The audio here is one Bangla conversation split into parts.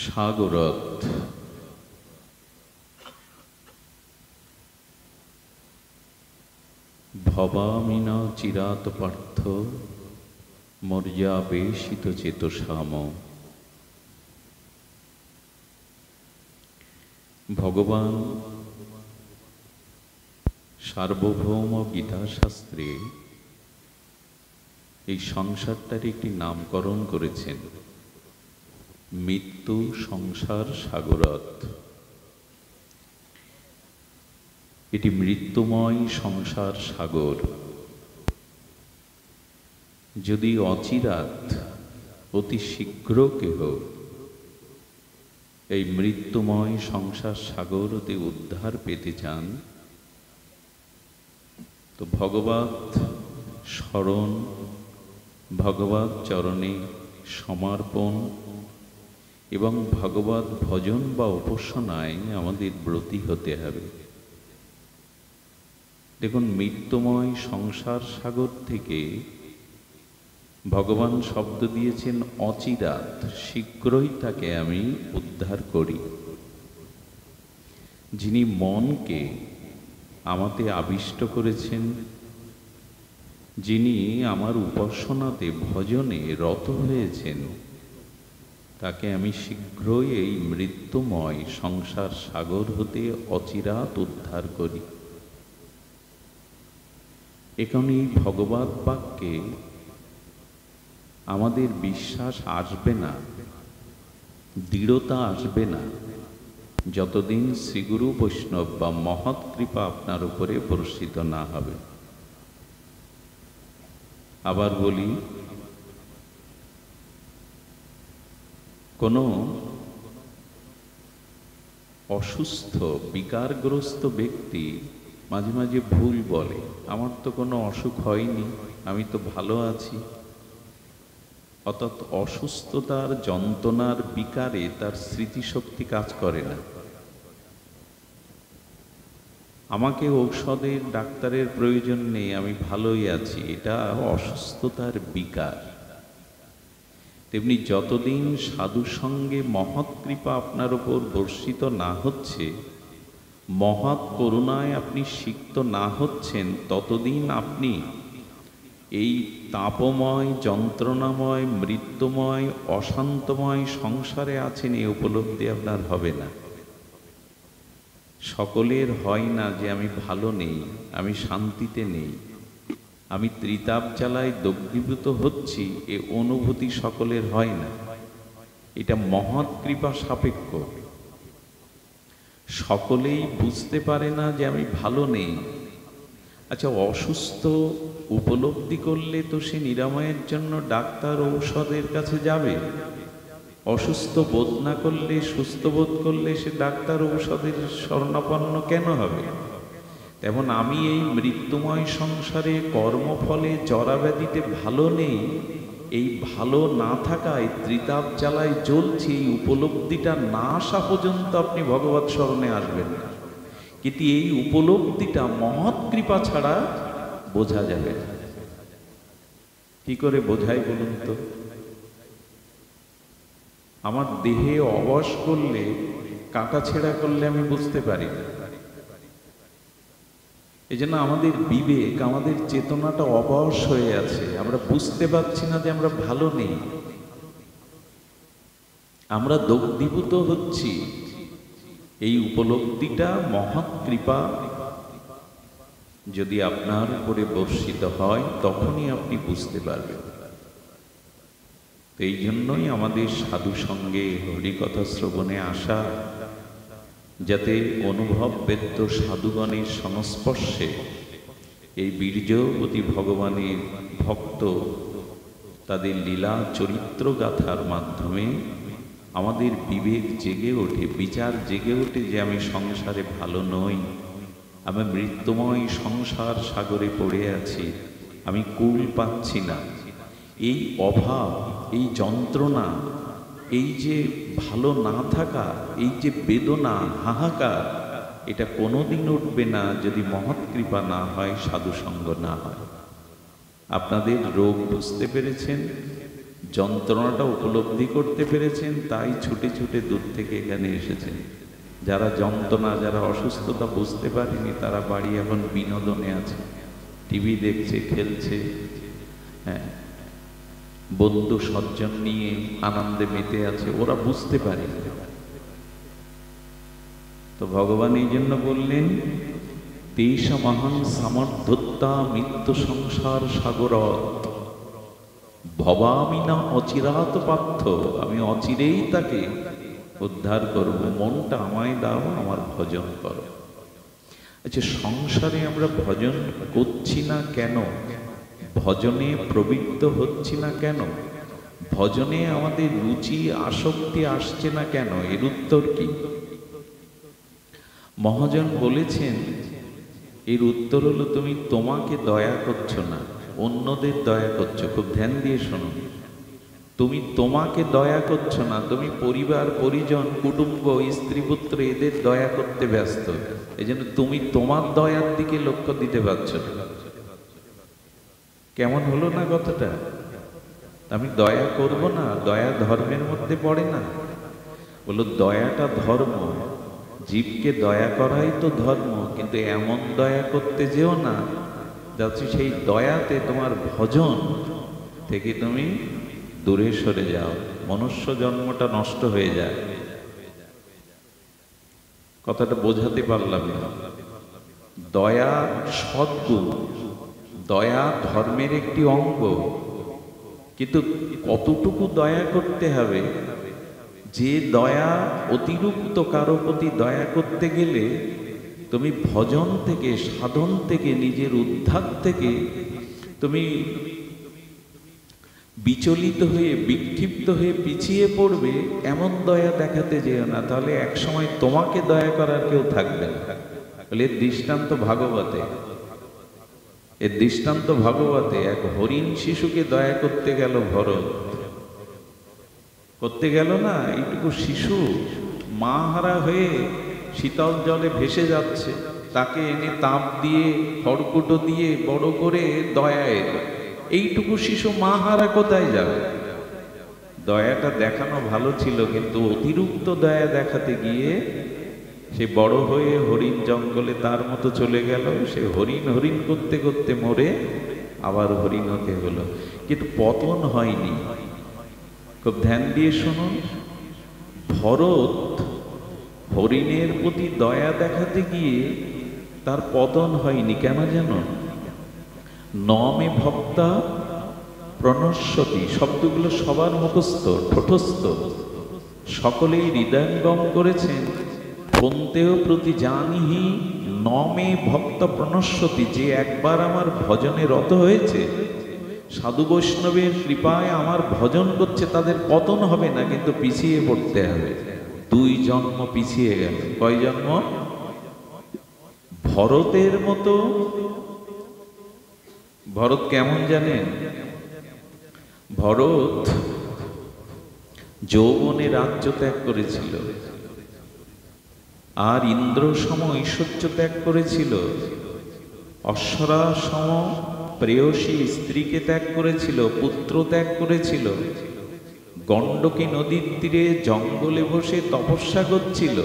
সাগরথ। ভবামিনা চিরাত পার্থ মর্যাবেশিত চেতসাম। ভগবান সার্বভৌম গীতাশাস্ত্রে এই সংসারটার একটি নামকরণ করেছেন, মৃত্যু সংসার সাগরথ। এটি মৃত্যুময় সংসার সাগর। যদি অচিরাত অতি শীঘ্র কেহ এই মৃত্যুময় সংসার সাগর হতে উদ্ধার পেতে চান, তো ভগবৎ স্মরণ, ভগবৎ চরণে সমর্পণ এবং ভগবৎ ভজন বা উপাসনায় আমাদের ব্রতী হতে হবে। দেখুন, মৃত্যুময় সংসার সাগর থেকে ভগবান শব্দ দিয়েছেন অচিরাত, শীঘ্রই তাকে আমি উদ্ধার করি। যিনি মনকে আমাতে আবিষ্ট করেছেন, যিনি আমার উপাসনাতে ভজনে রত হয়েছেন, তাকে আমি শীঘ্রই এই মৃত্যুময় সংসার সাগর হতে অচিরাত উদ্ধার করি। এখানে ভগবৎ বাক্যে আমাদের বিশ্বাস আসবে না, দৃঢ়তা আসবে না, যতদিন শ্রীগুরু বৈষ্ণব বা মহৎ কৃপা আপনার উপরে বর্ষিত না হবে। আবার বলি, কোনো অসুস্থ বিকারগ্রস্ত ব্যক্তি মাঝে মাঝে ভুল বলে, আমার তো কোনো অসুখ হয়নি, আমি তো ভালো আছি। অর্থাৎ অসুস্থতার যন্ত্রণার বিকারে তার স্মৃতিশক্তি কাজ করে না। আমাকে ঔষধের ডাক্তারের প্রয়োজন নেই, আমি ভালোই আছি, এটা অসুস্থতার বিকার। তেমনি যতদিন সাধু সঙ্গে মহৎ কৃপা আপনার উপর বর্ষিত না হচ্ছে, মহৎ করুণায় আপনি সিক্ত না হচ্ছেন, ততদিন আপনি এই তাপময়, যন্ত্রণাময়, মৃত্যুময়, অশান্তময় সংসারে আছেন, এই উপলব্ধি আপনার হবে না। সকলের হয় না যে আমি ভালো নেই, আমি শান্তিতে নেই, আমি ত্রিতাপ জ্বালায় দগ্ধীভূত হচ্ছি, এ অনুভূতি সকলের হয় না। এটা মহৎ কৃপা সাপেক্ষ। সকলেই বুঝতে পারে না যে আমি ভালো নেই। আচ্ছা, অসুস্থ উপলব্ধি করলে তো সে নিরাময়ের জন্য ডাক্তার ঔষধের কাছে যাবে। অসুস্থ বোধ না করলে, সুস্থ বোধ করলে সে ডাক্তার ঔষধের শরণাপন্ন কেন হবে? তেমন আমি এই মৃত্যুময় সংসারে কর্মফলে জরাব্যাধিতে ভালো নেই, এই ভালো না থাকায় ত্রিতাপ জ্বালায় জ্বলছি, এই উপলব্ধিটা না আসা পর্যন্ত আপনি ভগবৎ স্মরণে আসবেন না। কিন্তু এই উপলব্ধিটা মহৎ কৃপা ছাড়া বোঝা যাবে না। কি করে বোঝাই বলুন তো? আমার দেহে অবশ করলে, কাটা ছেঁড়া করলে আমি বুঝতে পারি না। এই জন্য আমাদের বিবেক, আমাদের চেতনাটা অবশ হয়ে আছে, আমরা বুঝতে পারছি না যে আমরা ভালো নেই, আমরা দগ্ধীভূত হচ্ছি। এই উপলব্ধিটা মহৎ কৃপা যদি আপনার উপরে বর্ষিত হয়, তখনই আপনি বুঝতে পারবেন। এই জন্যই আমাদের সাধু সঙ্গে হরিকথা শ্রবণে আসা, যাতে অনুভব বেদ্য সাধুগণের সংস্পর্শে এই বীর্যবতী ভগবানের ভক্ত তাদের লীলা চরিত্র গাথার মাধ্যমে আমাদের বিবেক জেগে ওঠে, বিচার জেগে ওঠে যে আমি সংসারে ভালো নই, আমি মৃত্যুময় সংসার সাগরে পড়ে আছি, আমি কুল পাচ্ছি না। এই অভাব, এই যন্ত্রণা, এই যে ভালো না থাকা, এই যে বেদনা, হাহাকার, এটা কোনোদিন উঠবে না যদি মহৎ কৃপা না হয়, সাধুসঙ্গ না হয়। আপনাদের রোগ বুঝতে পেরেছেন, যন্ত্রণাটা উপলব্ধি করতে পেরেছেন, তাই ছুটে ছুটে দূর থেকে এখানে এসেছেন। যারা যন্ত্রণা, যারা অসুস্থতা বুঝতে পারেনি, তারা বাড়ি এখন বিনোদনে আছে, টিভি দেখছে, খেলছে, হ্যাঁ, বন্ধু সজ্জন নিয়ে আনন্দে মেতে আছে, ওরা বুঝতে পারে। তো ভগবান এই জন্য বললেন, তেষা মহান সামর্থ্যতা মৃত্যু সংসার সাগরত ভবামি না অচিরাত পার্থ, আমি অচিরেই তাকে উদ্ধার করব, মনটা আমায় দাও, আমার ভজন করো। আচ্ছা, সংসারে আমরা ভজন করছি না কেন? ভজনে প্রবৃত্ত হচ্ছি না কেন? ভজনে আমাদের রুচি আসক্তি আসছে না কেন? এর উত্তর কি? মহাজন বলেছেন, এর উত্তর হলো, তুমি তোমাকে দয়া করছো না, অন্যদের দয়া করছো। খুব ধ্যান দিয়ে শোনো, তুমি তোমাকে দয়া করছো না, তুমি পরিবার পরিজন কুটুম্ব স্ত্রী পুত্র এদের দয়া করতে ব্যস্ত। এই জন্য তুমি তোমার দয়ার দিকে লক্ষ্য দিতে পারছো না। কেমন হলো না কথাটা? আমি দয়া করব না, দয়া ধর্মের মধ্যে পড়ে না? বলো, দয়াটা ধর্ম, জীবকে দয়া করাই তো ধর্ম, কিন্তু এমন দয়া করতে যেও না যাচ্ছে সেই দয়াতে তোমার ভজন থেকে তুমি দূরে সরে যাও, মনুষ্য জন্মটা নষ্ট হয়ে যায়। কথাটা বোঝাতে পারলাম না? দয়া সদ্গুণ, দয়া ধর্মের একটি অঙ্গ, কিন্তু কতটুকু দয়া করতে হবে? যে দয়া অতিরিক্ত কারো প্রতি দয়া করতে গেলে তুমি ভজন থেকে, সাধন থেকে, নিজের উদ্ধার থেকে তুমি বিচলিত হয়ে, বিক্ষিপ্ত হয়ে পিছিয়ে পড়বে, এমন দয়া দেখাতে যেও না, তাহলে একসময় তোমাকে দয়া করার কেউ থাকবে না। এর দৃষ্টান্ত ভাগবতে, এর দৃষ্টান্ত ভাগবতে। এক হরিণ শিশুকে দয়া করতে গেল ভরত, করতে গেল না, এইটুকু শিশু মা হারা হয়ে শীতল জলে ভেসে যাচ্ছে, তাকে এনে তাপ দিয়ে খড়কুটো দিয়ে বড় করে দয়া এলো। এইটুকু শিশু মা হারা কোথায় যাবে? দয়াটা দেখানো ভালো ছিল, কিন্তু অতিরিক্ত দয়া দেখাতে গিয়ে সে বড় হয়ে হরিণ জঙ্গলে তার মতো চলে গেল। সে হরিণ হরিণ করতে করতে মরে আবার হরিণ হতে হলো, কিন্তু পতন হয়নি। খুব ধ্যান দিয়ে শুনুন, ভরত হরিণের প্রতি দয়া দেখাতে গিয়ে তার পতন হয়নি। কেন জানো? নমে ভক্তা প্রণশ্যতি, শব্দগুলো সবার মুখস্থ, ঠোঁটস্থ, সকলেই হৃদয়ঙ্গম করেছেন। পন্তেও প্রতি জানিহি নমে ভক্ত প্রণশ্যতি, যে একবার আমার ভজনে রত হয়েছে, সাধু বৈষ্ণবের কৃপায় আমার ভজন করছে, তাদের পতন হবে না, কিন্তু পিছিয়ে পড়তে হবে। 2 জন্ম পিছিয়ে গেল। কয় জন্ম? ভরতের মতো। ভরত কেমন জানেন? ভরত যৌবনে রাজ্য ত্যাগ করেছিল, আর ইন্দ্র সম ঐশ্বর্য ত্যাগ করেছিল, অশ্বরা সম প্রেয়সী স্ত্রীকে ত্যাগ করেছিল, পুত্র ত্যাগ করেছিল, গণ্ডকী নদীর তীরে জঙ্গলে বসে তপস্যা করছিল।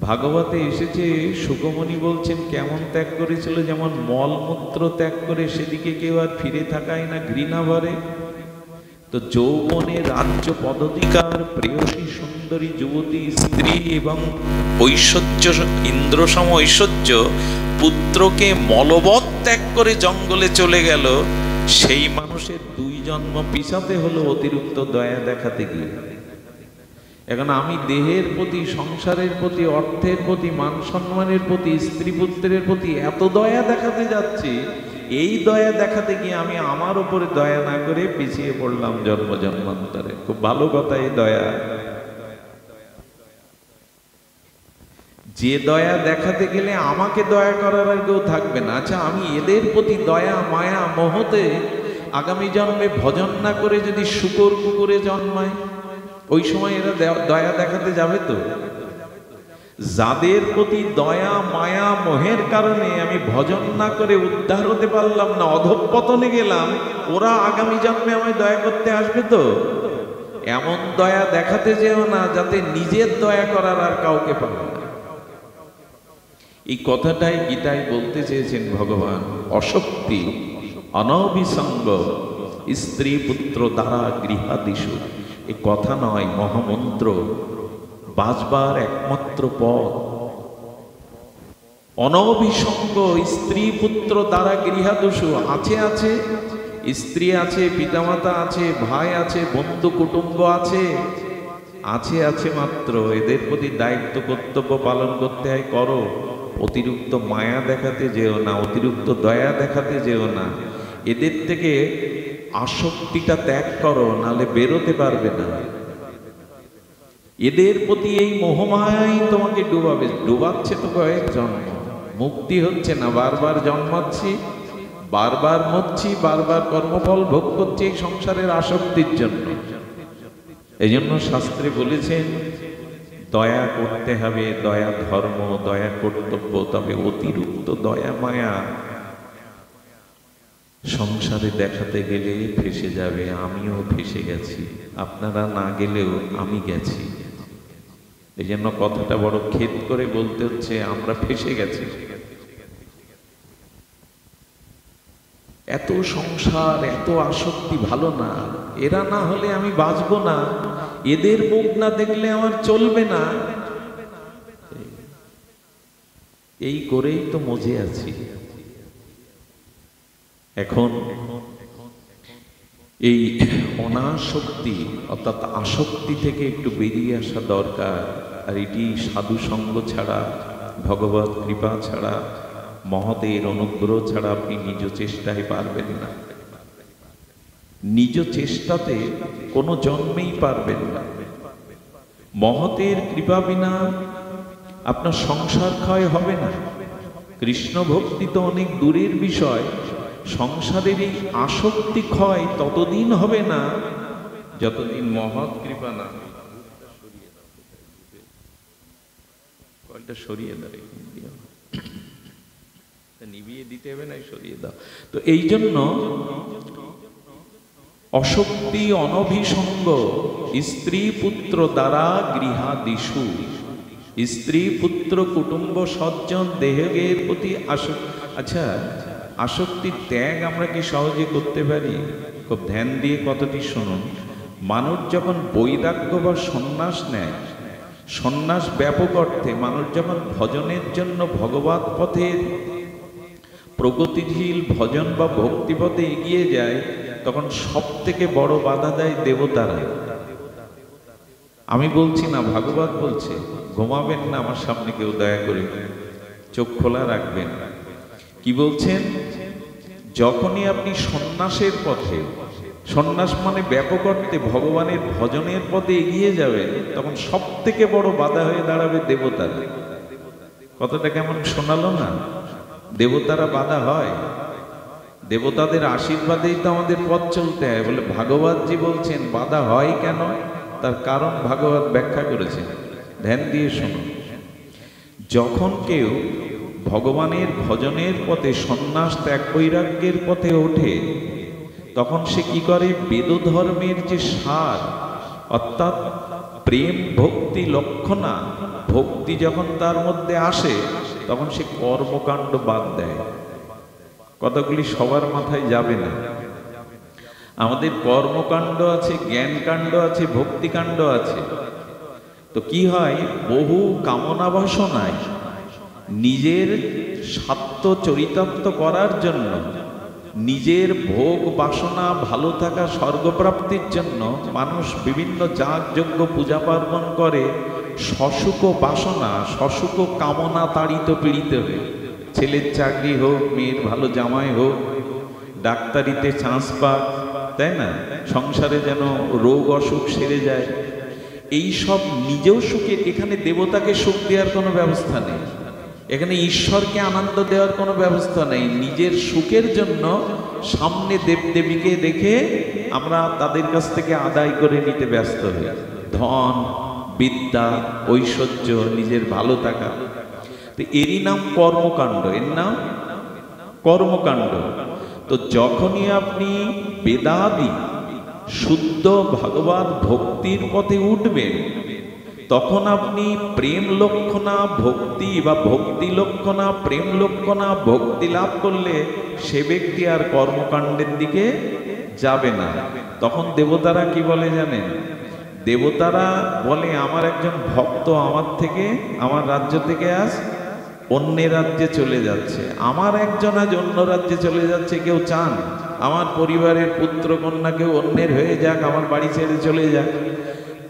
ভাগবতে এসেছে, সুকমণি বলছেন কেমন ত্যাগ করেছিল, যেমন মলমূত্র ত্যাগ করে সেদিকে কেউ আর ফিরে থাকায় না, ঘৃণা ভরে। তো যৌবনে রাজ্য পদাধিকার, প্রেয়সী সুন্দরী যুবতী স্ত্রী এবং ঐশ্বর্য, ইন্দ্রসম ঐশ্বর্য, পুত্রকে মলবৎ ত্যাগ করে জঙ্গলে চলে গেল। সেই মানুষের 2 জন্ম পিছাতে হলো অতিরিক্ত দয়া দেখাতে গিয়ে। এখন আমি দেহের প্রতি, সংসারের প্রতি, অর্থের প্রতি, মান সম্মানের প্রতি, স্ত্রী পুত্রের প্রতি এত দয়া দেখাতে যাচ্ছি, এই দয়া দেখাতে গিয়ে আমি আমার উপরে দয়া না করে পিছিয়ে পড়লাম জন্ম জন্মান্তরে। খুব ভালো কথা এই দয়া। যে দয়া দেখাতে গেলে আমাকে দয়া করার আর কেউ থাকবে না। আচ্ছা, আমি এদের প্রতি দয়া মায়া মোহতে আগামী জন্মে ভজন না করে যদি শুকর কুকুরে জন্মায়, ওই সময় এরা দয়া দেখাতে যাবে তো? যাদের প্রতি দয়া মায়া মোহের কারণে আমি ভজন না করে উদ্ধার হতে পারলাম না, অধঃপতনে গেলাম, ওরা আগামী জন্মে আমায় দয়া করতে আসবে তো? এমন দয়া দেখাতে যেও না যাতে নিজের দয়া করার আর কাউকে পাবে না। এই কথাটাই গীতায় বলতে চেয়েছেন ভগবান। অশক্তি অনভিসঙ্গ স্ত্রী পুত্র দ্বারা গৃহাদিষু, এই কথা নয়, মহামন্ত্র, বাঁচবার একমাত্র পথ। অনভিসঙ্গ স্ত্রী পুত্র দ্বারা গৃহাদিষু, আছে আছে স্ত্রী আছে, পিতামাতা আছে, ভাই আছে, বন্ধু কুটুম্ব আছে, আছে আছে মাত্র, এদের প্রতি দায়িত্ব কর্তব্য পালন করতে হয়, করো। অতিরিক্ত মায়া দেখাতে যেও না, অতিরিক্ত দয়া দেখাতে যেও না, এদের থেকে আসক্তিটা ত্যাগ করো, নালে বেরোতে পারবে না। এদের প্রতি এই মোহমায়াই তোমাকে ডুবাবে, ডুবাচ্ছে তো কয়েক জন্ম, মুক্তি হচ্ছে না, বারবার জন্মাচ্ছি, বারবার মরছি, বারবার কর্মফল ভোগ করছি এই সংসারের আসক্তির জন্য। এই জন্য শাস্ত্রে বলেছেন দয়া করতে হবে, দয়া ধর্ম, দয়া কর্তব্য, তবে অতিরিক্ত দয়া মায়া সংসারে দেখাতে গেলে ফেসে যাবে। আমিও ফেসে গেছি, আপনারা না গেলেও আমি গেছি। এই জন্য কথাটা বড় খেদ করে বলতে হচ্ছে, আমরা ফেসে গেছি। এত সংসার, এত আসক্তি ভালো না, এরা না হলে আমি বাঁচবো না, এদের মুখ না দেখলে আমার চলবে না, এই করেই তো মজে আছি। এখন এই অনাসক্তি অর্থাৎ আসক্তি থেকে একটু বেরিয়ে আসা দরকার। আর এটি সাধু সঙ্গ ছাড়া, ভগবত কৃপা ছাড়া, মহতের অনুগ্রহ ছাড়া আপনি নিজ চেষ্টায় পারবেন না। নিজ চেষ্টাতে কোনো জন্মেই পারবেন না। মহতের কৃপা বিনা আপনার সংসার ক্ষয় হবে না। কৃষ্ণ ভক্তি তো অনেক দূরের বিষয়, সংসারের এই আসক্তি ক্ষয় ততদিন হবে না যতদিন মহৎ কৃপা না। কয়টা সরিয়ে দাও, নিভিয়ে দিতে হবে না, সরিয়ে দাও। তো এই জন্য অশক্তি অনভিসঙ্গ স্ত্রী পুত্র দ্বারা গৃহাদিষু, স্ত্রী পুত্র কুটুম্ব সজ্জন দেহের প্রতি আসক্তি। আচ্ছা, আসক্তির ত্যাগ আমরা কি সহজে করতে পারি? খুব ধ্যান দিয়ে কতটি শুনুন। মানুষ যখন বৈরাগ্য বা সন্ন্যাস নেয়, সন্ন্যাস ব্যাপক অর্থে মানুষ যখন ভজনের জন্য ভগবত পথের প্রগতিশীল ভজন বা ভক্তিপথে এগিয়ে যায়, তখন সব থেকে বড় বাধা দেয় দেবতারা। আমি বলছি না, ভাগবত বলছে। ঘুমাবেন না আমার সামনে কেউ, দয়া করে চোখ খোলা রাখবেন। কি বলছেন? যখনই আপনি সন্ন্যাসের পথে, সন্ন্যাস মানে ব্যাপক অর্থে ভগবানের ভজনের পথে এগিয়ে যাবেন, তখন সব থেকে বড় বাধা হয়ে দাঁড়াবে দেবতারা। কথাটা কেমন শোনালো না? দেবতারা বাধা হয়, দেবতাদের আশীর্বাদেই তো আমাদের পথ চলতে হয়। বলে ভাগবতজি বলছেন বাধা হয় কেন, তার কারণ ভাগবত ব্যাখ্যা করেছেন। ধ্যান দিয়ে শুনুন। যখন কেউ ভগবানের ভজনের পথে, সন্ন্যাস ত্যাগ বৈরাগ্যের পথে ওঠে, তখন সে কি করে? বেদ ধর্মের যে সার, অর্থাৎ প্রেম ভক্তি লক্ষণা, ভক্তি যখন তার মধ্যে আসে, তখন সে কর্মকাণ্ড বাদ দেয়। কথাগুলি সবার মাথায় যাবে না। আমাদের কর্মকাণ্ড আছে, জ্ঞানকাণ্ড আছে, ভক্তিকাণ্ড আছে। তো কি হয়? বহু কামনা বাসনায় নিজের স্বার্থ চরিতার্থ করার জন্য, নিজের ভোগ বাসনা ভালো থাকা স্বর্গপ্রাপ্তির জন্য মানুষ বিভিন্ন যাগযজ্ঞ পূজা পার্বণ করে, সশুক বাসনা, সশুক কামনা তাড়িত পীড়িত হয়ে। ছেলের চাকরি হোক, মেয়ের ভালো জামাই হোক, ডাক্তারিতে চান্স পাক, তাই না, সংসারে যেন রোগ অসুখ সেরে যায়, এই সব নিজেও সুখে। এখানে দেবতাকে সুখ দেওয়ার কোনো ব্যবস্থা নেই, এখানে ঈশ্বরকে আনন্দ দেওয়ার কোনো ব্যবস্থা নেই। নিজের সুখের জন্য সামনে দেবদেবীকে দেখে আমরা তাদের কাছ থেকে আদায় করে নিতে ব্যস্ত হই। ধন বিদ্যা, ঐশ্বর্য, নিজের ভালো থাকা, তো এরই নাম কর্মকাণ্ড, এর নাম কর্মকাণ্ড। তো যখনই আপনি বেদাদি শুদ্ধ ভগবত ভক্তির পথে উঠবেন, তখন আপনি প্রেম লক্ষণা ভক্তি বা ভক্তি লক্ষণা প্রেম লক্ষণা ভক্তি লাভ করলে সে ব্যক্তি আর কর্মকাণ্ডের দিকে যাবে না। তখন দেবতারা কি বলে জানেন? দেবতারা বলে, আমার একজন ভক্ত আমার রাজ্য থেকে আজ অন্য রাজ্যে চলে যাচ্ছে, আমার একজন আজ অন্য রাজ্যে চলে যাচ্ছে। কেউ চান আমার পরিবারের পুত্র কন্যা কেউ অন্যের হয়ে যাক, আমার বাড়ি ছেড়ে চলে যাক?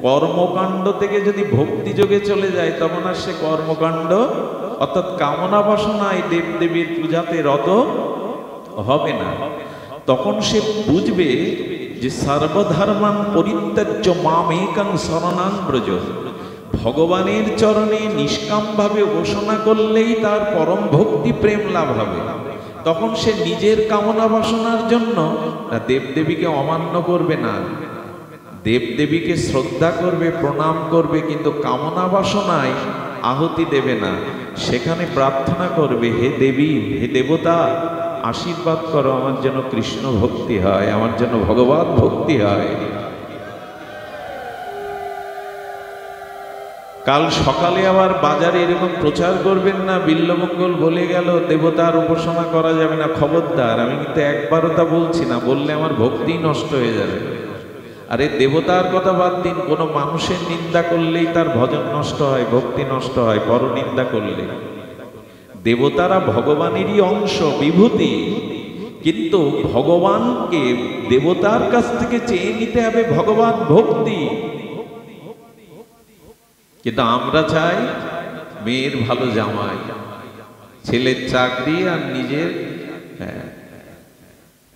কর্মকাণ্ড থেকে যদি ভক্তি যোগে চলে যায়, তখন আর সে কর্মকাণ্ড অর্থাৎ কামনা বাসনায় দেবদেবীর পূজাতে রত হবে না। তখন সে বুঝবে যে সর্বধর্মান পরিত্যাজ্য মামেকং শরণাং ব্রজ, ভগবানের চরণে নিষ্কামভাবে উপাসনা করলেই তার পরম ভক্তি প্রেম লাভ হবে। তখন সে নিজের কামনা বাসনার জন্য দেবদেবীকে অমান্য করবে না, দেবদেবীকে শ্রদ্ধা করবে, প্রণাম করবে, কিন্তু কামনা বাসনায় আহুতি দেবে না। সেখানে প্রার্থনা করবে, হে দেবী, হে দেবতা, আশীর্বাদ করো আমার যেন কৃষ্ণ ভক্তি হয়, আমার যেন ভগবত ভক্তি হয়। কাল সকালে আবার বাজারে এরকম প্রচার করবেন না, বিল্লমঙ্গল বলে গেল দেবতার উপাসনা করা যাবে না। খবরদার, আমি কিন্তু একবারও তা বলছি না, বললে আমার ভক্তি নষ্ট হয়ে যাবে। আরে দেবতার কথা বাদ দিন, কোনো মানুষের নিন্দা করলেই তার ভজন নষ্ট হয়, ভক্তি নষ্ট হয় পরনিন্দা করলে। দেবতারা ভগবানেরই অংশ, বিভূতি, কিন্তু ভগবানকে দেবতার কাছ থেকে চেয়ে নিতে হবে ভগবান ভক্তি। কিন্তু আমরা চাই মেয়ের ভালো জামাই, ছেলের চাকরি, আর নিজের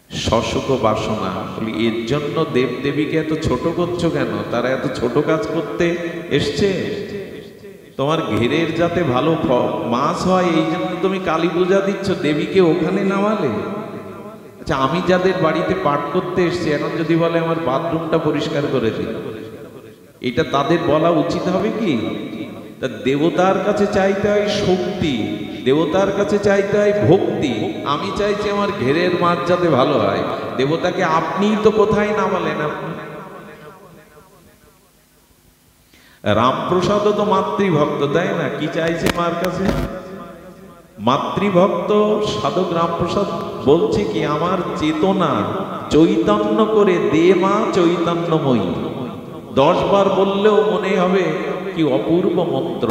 সসুখ বাসনা। এর জন্য দেবদেবীকে এত ছোট করছো কেন? তারা এত ছোট কাজ করতে এসছে? তোমার ঘেরের যাতে ভালো মাছ হয়, এই জন্য তুমি কালী পূজা দিচ্ছ, দেবীকে ওখানে নামালে। আচ্ছা, আমি যাদের বাড়িতে পাঠ করতে এসছি, এখন যদি বলে আমার বাথরুমটা পরিষ্কার করে দিই, এটা তাদের বলা উচিত হবে কি? তা দেবতার কাছে চাইতে হয় শক্তি, দেবতার কাছে চাইতে হয় ভক্তি। আমি চাইছি আমার ঘেরের মাছ যাতে ভালো হয়, দেবতাকে আপনিই তো কোথায় নামালেন? আপনি রামপ্রসাদও তো মাতৃভক্ত, তাই না? কি চাইছে মার কাছে? মাতৃভক্ত সাধক রামপ্রসাদ বলছে কি, আমার চেতনা চৈতন্য করে দে মা চৈতন্যময়ী। 10 বার বললেও মনে হবে কি অপূর্ব মন্ত্র।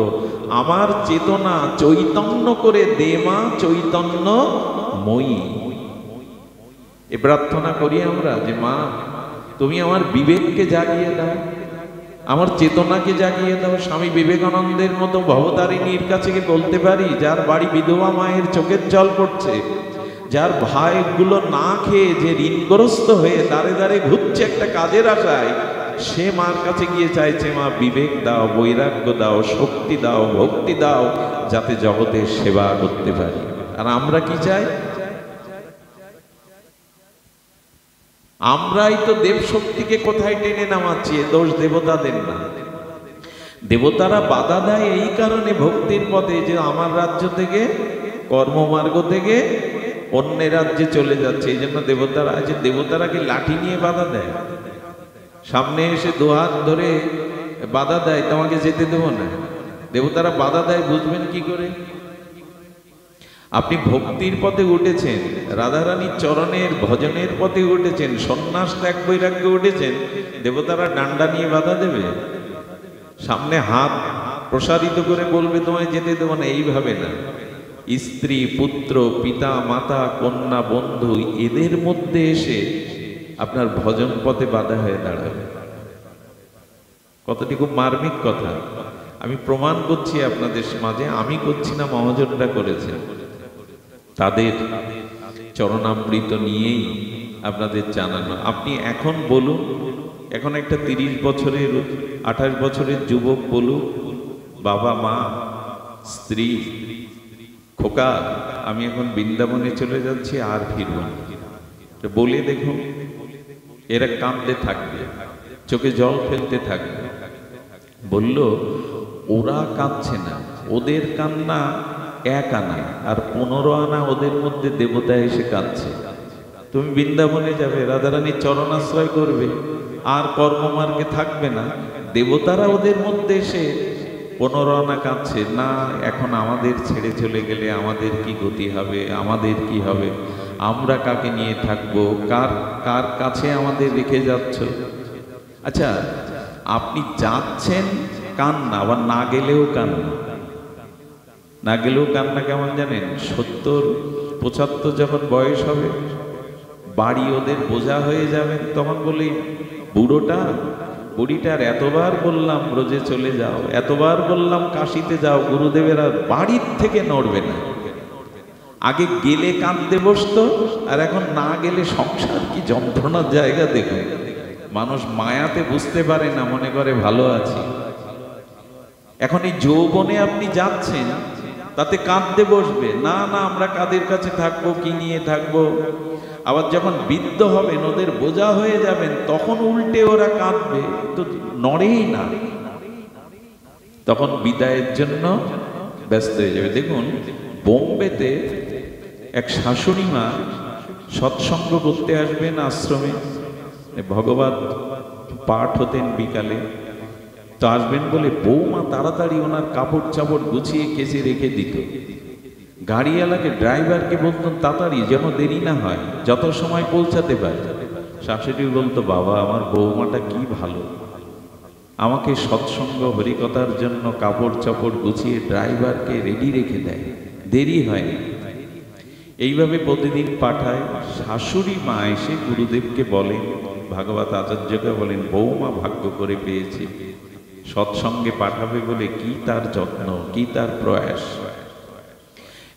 আমার চেতনা চৈতন্য করে দে মা চৈতন্যময়ী। এ প্রার্থনা করি আমরা যে মা তুমি আমার বিবেককে জাগিয়ে দাও, আমার চেতনাকে জাগিয়ে দাও। স্বামী বিবেকানন্দের মতো ভবতারিণীর কাছে বলতে পারি, যার বাড়ি বিধবা মায়ের চোখের জল পড়ছে, যার ভাইগুলো না খেয়ে যে ঋণগ্রস্ত হয়ে দাঁড়ে দাঁড়ে ঘুরছে একটা কাজের আশায়, সে মার কাছে গিয়ে চাইছে, মা বিবেক দাও, বৈরাগ্য দাও, শক্তি দাও, ভক্তি দাও, যাতে জগতের সেবা করতে পারি। আর আমরা কি চাই? আমরাই তো দেব শক্তিকে কোথায় টেনে নামাচ্ছি। দোষ দেবতাদের না, দেবতারা বাধা দেয় এই কারণে ভক্তির পথে, যে আমার রাজ্য থেকে, কর্মমার্গ থেকে অন্য রাজ্যে চলে যাচ্ছে। এই জন্য দেবতারা আছে, দেবতারা কি লাঠি নিয়ে বাধা দেয়? সামনে এসে দুহাত ধরে বাধা দেয়, তোমাকে যেতে দেবো না। দেবতারা বাধা দেয়, বুঝবেন কি করে? আপনি ভক্তির পথে উঠেছেন, রাধারানীর চরণের ভজনের পথে উঠেছেন, সন্ন্যাস ত্যাগ বৈরাগ্যে উঠেছেন, দেবতারা ডান্ডা নিয়ে বাধা দেবে? সামনে হাত প্রসারিত করে বলবে তোমায় যেতে দেবো না? এইভাবে না। স্ত্রী, পুত্র, পিতা, মাতা, কন্যা, বন্ধু, এদের মধ্যে এসে আপনার ভজন পথে বাধা হয়ে দাঁড়াবে। কথাটি খুব মার্মিক কথা। আমি প্রমাণ করছি আপনাদের মাঝে, আমি করছি না, মহাজনরা করেছেন। তাদের চরণামৃত নিয়েই আপনাদের জানানো। আপনি এখন বলুন, এখন একটা 30 বছরের 28 বছরের যুবক বলুন, বাবা, মা, স্ত্রী, খোকা, আমি এখন বৃন্দাবনে চলে যাচ্ছি, আর ফিরব না, বলে দেখুন। এরা কাঁদতে থাকবে, চোখে জল ফেলতে থাকবে, বলল ওরা কাঁদছে না, ওদের কান্না 1 আনা, আর 15 আনা ওদের মধ্যে দেবতা এসে কাঁদছে। তুমি বৃন্দাবনে যাবে, রাধারানীর চরণাশ্রয় করবে, আর কর্মমার্গে থাকবে না, দেবতারা ওদের মধ্যে এসে 15 আনা কাঁদছে। না, এখন আমাদের ছেড়ে চলে গেলে আমাদের কি গতি হবে, আমাদের কি হবে, আমরা কাকে নিয়ে থাকবো, কার কার কাছে আমাদের রেখে যাচ্ছ। আচ্ছা, আপনি যাচ্ছেন কান্না, আবার না গেলেও কান্না। না গেলেও কান্না কেমন জানেন? 70-75 যখন বয়স হবে, বাড়ি ওদের বোঝা হয়ে যাবেন, তখন বলি বুড়িটার এতবার বললাম ব্রজে চলে যাও, এতবার বললাম কাশিতে যাও, গুরুদেবের আর বাড়ির থেকে নড়বে না। আগে গেলে কাঁদতে বসতো, আর এখন না গেলে সংসার কি যন্ত্রণার জায়গা। দেখুন, মানুষ মায়াতে বুঝতে পারে না, মনে করে ভালো আছি। এখন এই যৌবনে আপনি যাচ্ছেন, তাতে কাঁদতে বসবে না, না আমরা কাদের কাছে থাকবো, কি নিয়ে থাকবো। আবার যখন বৃদ্ধ হবেন, ওদের বোঝা হয়ে যাবেন, তখন উল্টে ওরা কাঁদবে, তো নড়েই না, তখন বিদায়ের জন্য ব্যস্ত হয়ে যাবে। দেখুন, বোম্বেতে এক শাশুড়ি মা সৎসঙ্গ করতে আসবেন আশ্রমে, ভগবত পাঠ হতেন বিকালে, তো আসবেন বলে বৌমা তাড়াতাড়ি ওনার কাপড় চাপড় গুছিয়ে কেচে রেখে দিত। গাড়িওয়ালাকে, ড্রাইভারকে বলতেন তাড়াতাড়ি, যেন দেরি না হয়, যত সময় পৌঁছাতে পারে। শাশুড়ি বলতো, বাবা আমার বৌমাটা কি ভালো, আমাকে সৎসঙ্গ হরিকথার জন্য কাপড় চাপড় গুছিয়ে ড্রাইভারকে রেডি রেখে দেয়, দেরি হয় না। এইভাবে প্রতিদিন পাঠায়। শাশুড়ি মা এসে গুরুদেবকে বলেন, ভাগবত আচার্যকে বলেন, বৌমা ভাগ্য করে পেয়েছে, সৎসঙ্গে পাঠাবে বলে কি তার যত্ন, কি তার প্রয়াস।